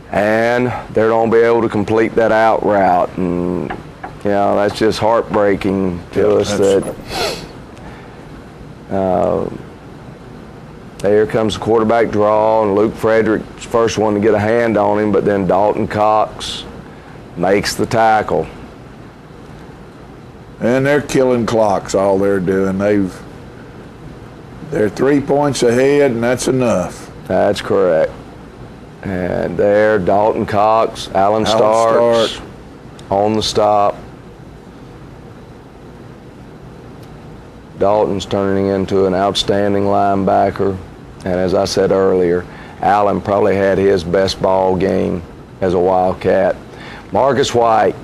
Speaker 2: and they're going to be able to complete that out route. And, you know, that's just heartbreaking to us that here comes the quarterback draw, and Luke Frederick's first one to get a hand on him, but then Dalton Cox makes the tackle.
Speaker 1: And they're killing clocks, all they're doing. They're 3 points ahead, and that's enough.
Speaker 2: That's correct. And there, Dalton Cox, Alan Starks on the stop. Dalton's turning into an outstanding linebacker. And as I said earlier, Allen probably had his best ball game as a Wildcat. Marcus White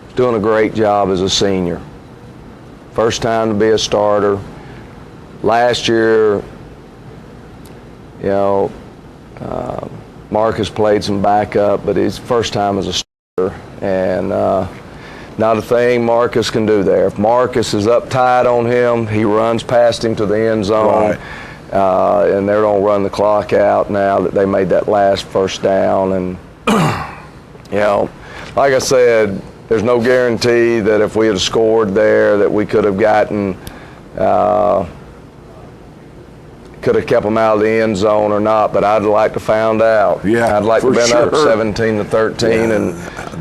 Speaker 2: is doing a great job as a senior. First time to be a starter. Last year, you know, Marcus played some backup, but his first time as a starter. And not a thing Marcus can do there. If Marcus is up tight on him, he runs past him to the end zone.
Speaker 1: Right.
Speaker 2: And they're going to run the clock out now that they made that last first down. And, you know, like I said, there's no guarantee that if we had scored there that we could have gotten, could have kept them out of the end zone or not, but I'd like to find out.
Speaker 1: Yeah,
Speaker 2: I'd like to have been up 17-13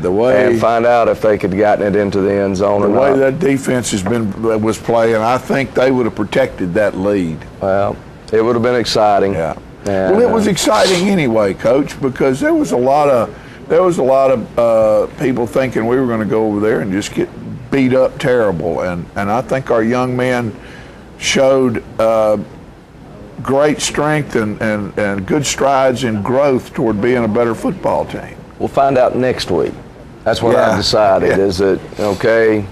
Speaker 2: and find out if they could have gotten it into the end zone or not.
Speaker 1: The way that defense was playing, I think they would have protected that lead.
Speaker 2: Well, it would have been exciting.
Speaker 1: Yeah.
Speaker 2: And,
Speaker 1: well, it was exciting anyway, Coach, because there was a lot of people thinking we were going to go over there and just get beat up terrible, and I think our young men showed great strength and good strides in growth toward being a better football team.
Speaker 2: We'll find out next week. That's what I've decided. Yeah. Is it okay?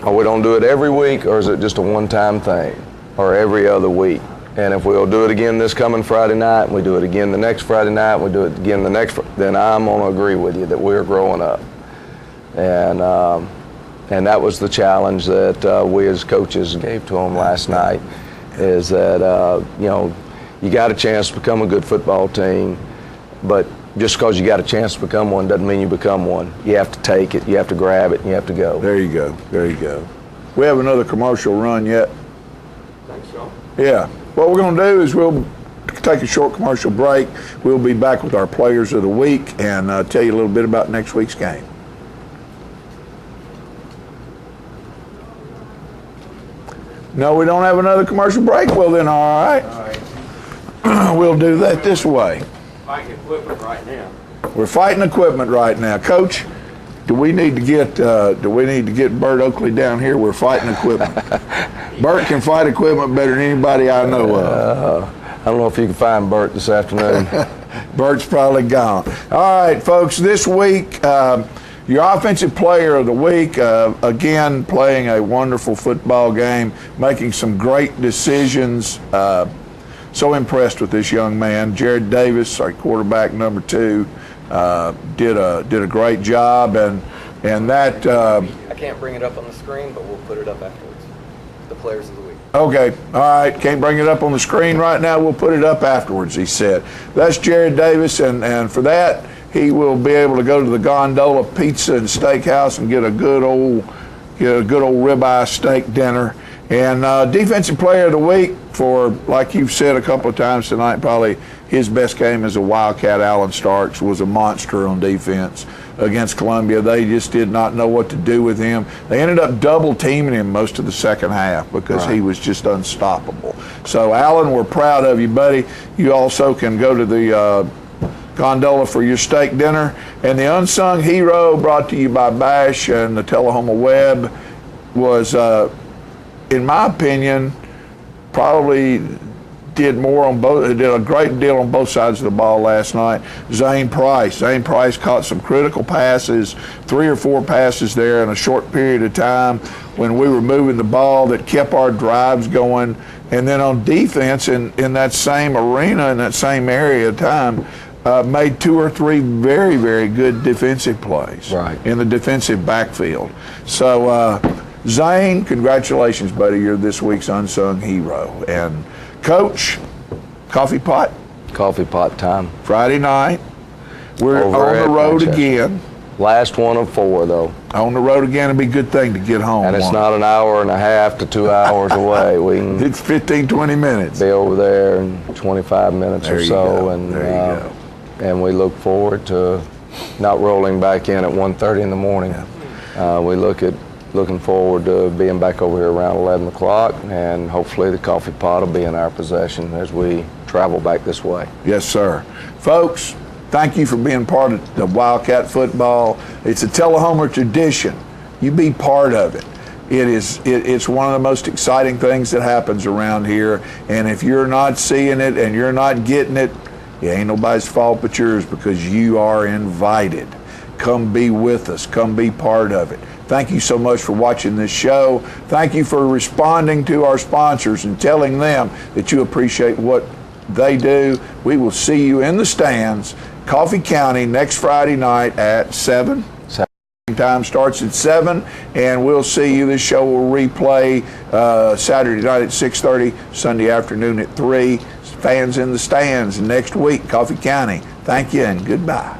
Speaker 2: Are we going to do it every week, or is it just a one-time thing, or every other week? And if we'll do it again this coming Friday night, and we do it again the next Friday night, and we do it again the next, then I'm going to agree with you that we're growing up. And that was the challenge that we as coaches gave to them last night, is that, you know, you got a chance to become a good football team, but just because you got a chance to become one doesn't mean you become one. You have to take it, you have to grab it, and you have to go.
Speaker 1: There you go. There you go. We have another commercial run yet?
Speaker 2: I think so.
Speaker 1: Yeah. What we're going to do is we'll take a short commercial break. We'll be back with our players of the week and tell you a little bit about next week's game. No, we don't have another commercial break? Well, then, all right. We'll do that this way.
Speaker 23: Fighting equipment right now.
Speaker 1: We're fighting equipment right now. Coach, do we need to get Bert Oakley down here? We're fighting equipment. Bert can fight equipment better than anybody I know of.
Speaker 2: I don't know if you can find Bert this afternoon.
Speaker 1: Bert's probably gone. All right, folks, this week, your offensive player of the week, again, playing a wonderful football game, making some great decisions. So impressed with this young man. Jared Davis, our quarterback number 2, did a great job, and that.
Speaker 8: I can't bring it up on the screen, but we'll put it up afterwards. The players of the week.
Speaker 1: Okay, all right. Can't bring it up on the screen right now. We'll put it up afterwards, he said. That's Jared Davis, and for that, he will be able to go to the Gondola Pizza and Steakhouse and get a good old ribeye steak dinner. And defensive player of the week for, like you've said a couple of times tonight, probably his best game as a Wildcat. Alan Starks was a monster on defense against Columbia. They just did not know what to do with him. They ended up double teaming him most of the second half because he was just unstoppable. So, Alan, we're proud of you, buddy. You also can go to the Gondola for your steak dinner. And the unsung hero, brought to you by Bash and the Tullahoma Web, was, in my opinion, probably did a great deal on both sides of the ball last night. Zane Price caught some critical passes, 3 or 4 passes there in a short period of time when we were moving the ball that kept our drives going. And then on defense, in that same arena, in that same area of time, made 2 or 3 very, very good defensive plays in the defensive backfield. So, Zane, congratulations, buddy. You're this week's unsung hero. And Coach, coffee pot?
Speaker 2: Coffee pot time.
Speaker 1: Friday night. We're on the road again.
Speaker 2: Last one of 4, though.
Speaker 1: On the road again, it'd be a good thing to get home.
Speaker 2: And it's not an hour and a half to 2 hours away. We can
Speaker 1: it's 15, 20 minutes.
Speaker 2: Be over there in 25 minutes or so. And and we look forward to not rolling back in at 1:30 in the morning. We looking forward to being back over here around 11 o'clock, and hopefully the coffee pot will be in our possession as we travel back this way.
Speaker 1: Yes, sir. Folks, thank you for being part of the Wildcat football. It's a Tullahoma tradition. You be part of it. It's one of the most exciting things that happens around here, and if you're not seeing it and you're not getting it, it ain't nobody's fault but yours, because you are invited. Come be with us. Come be part of it. Thank you so much for watching this show. Thank you for responding to our sponsors and telling them that you appreciate what they do. We will see you in the stands, Coffee County, next Friday night at 7. Time starts at 7, and we'll see you. This show will replay Saturday night at 6:30, Sunday afternoon at 3. Fans in the stands next week, Coffee County. Thank you and goodbye.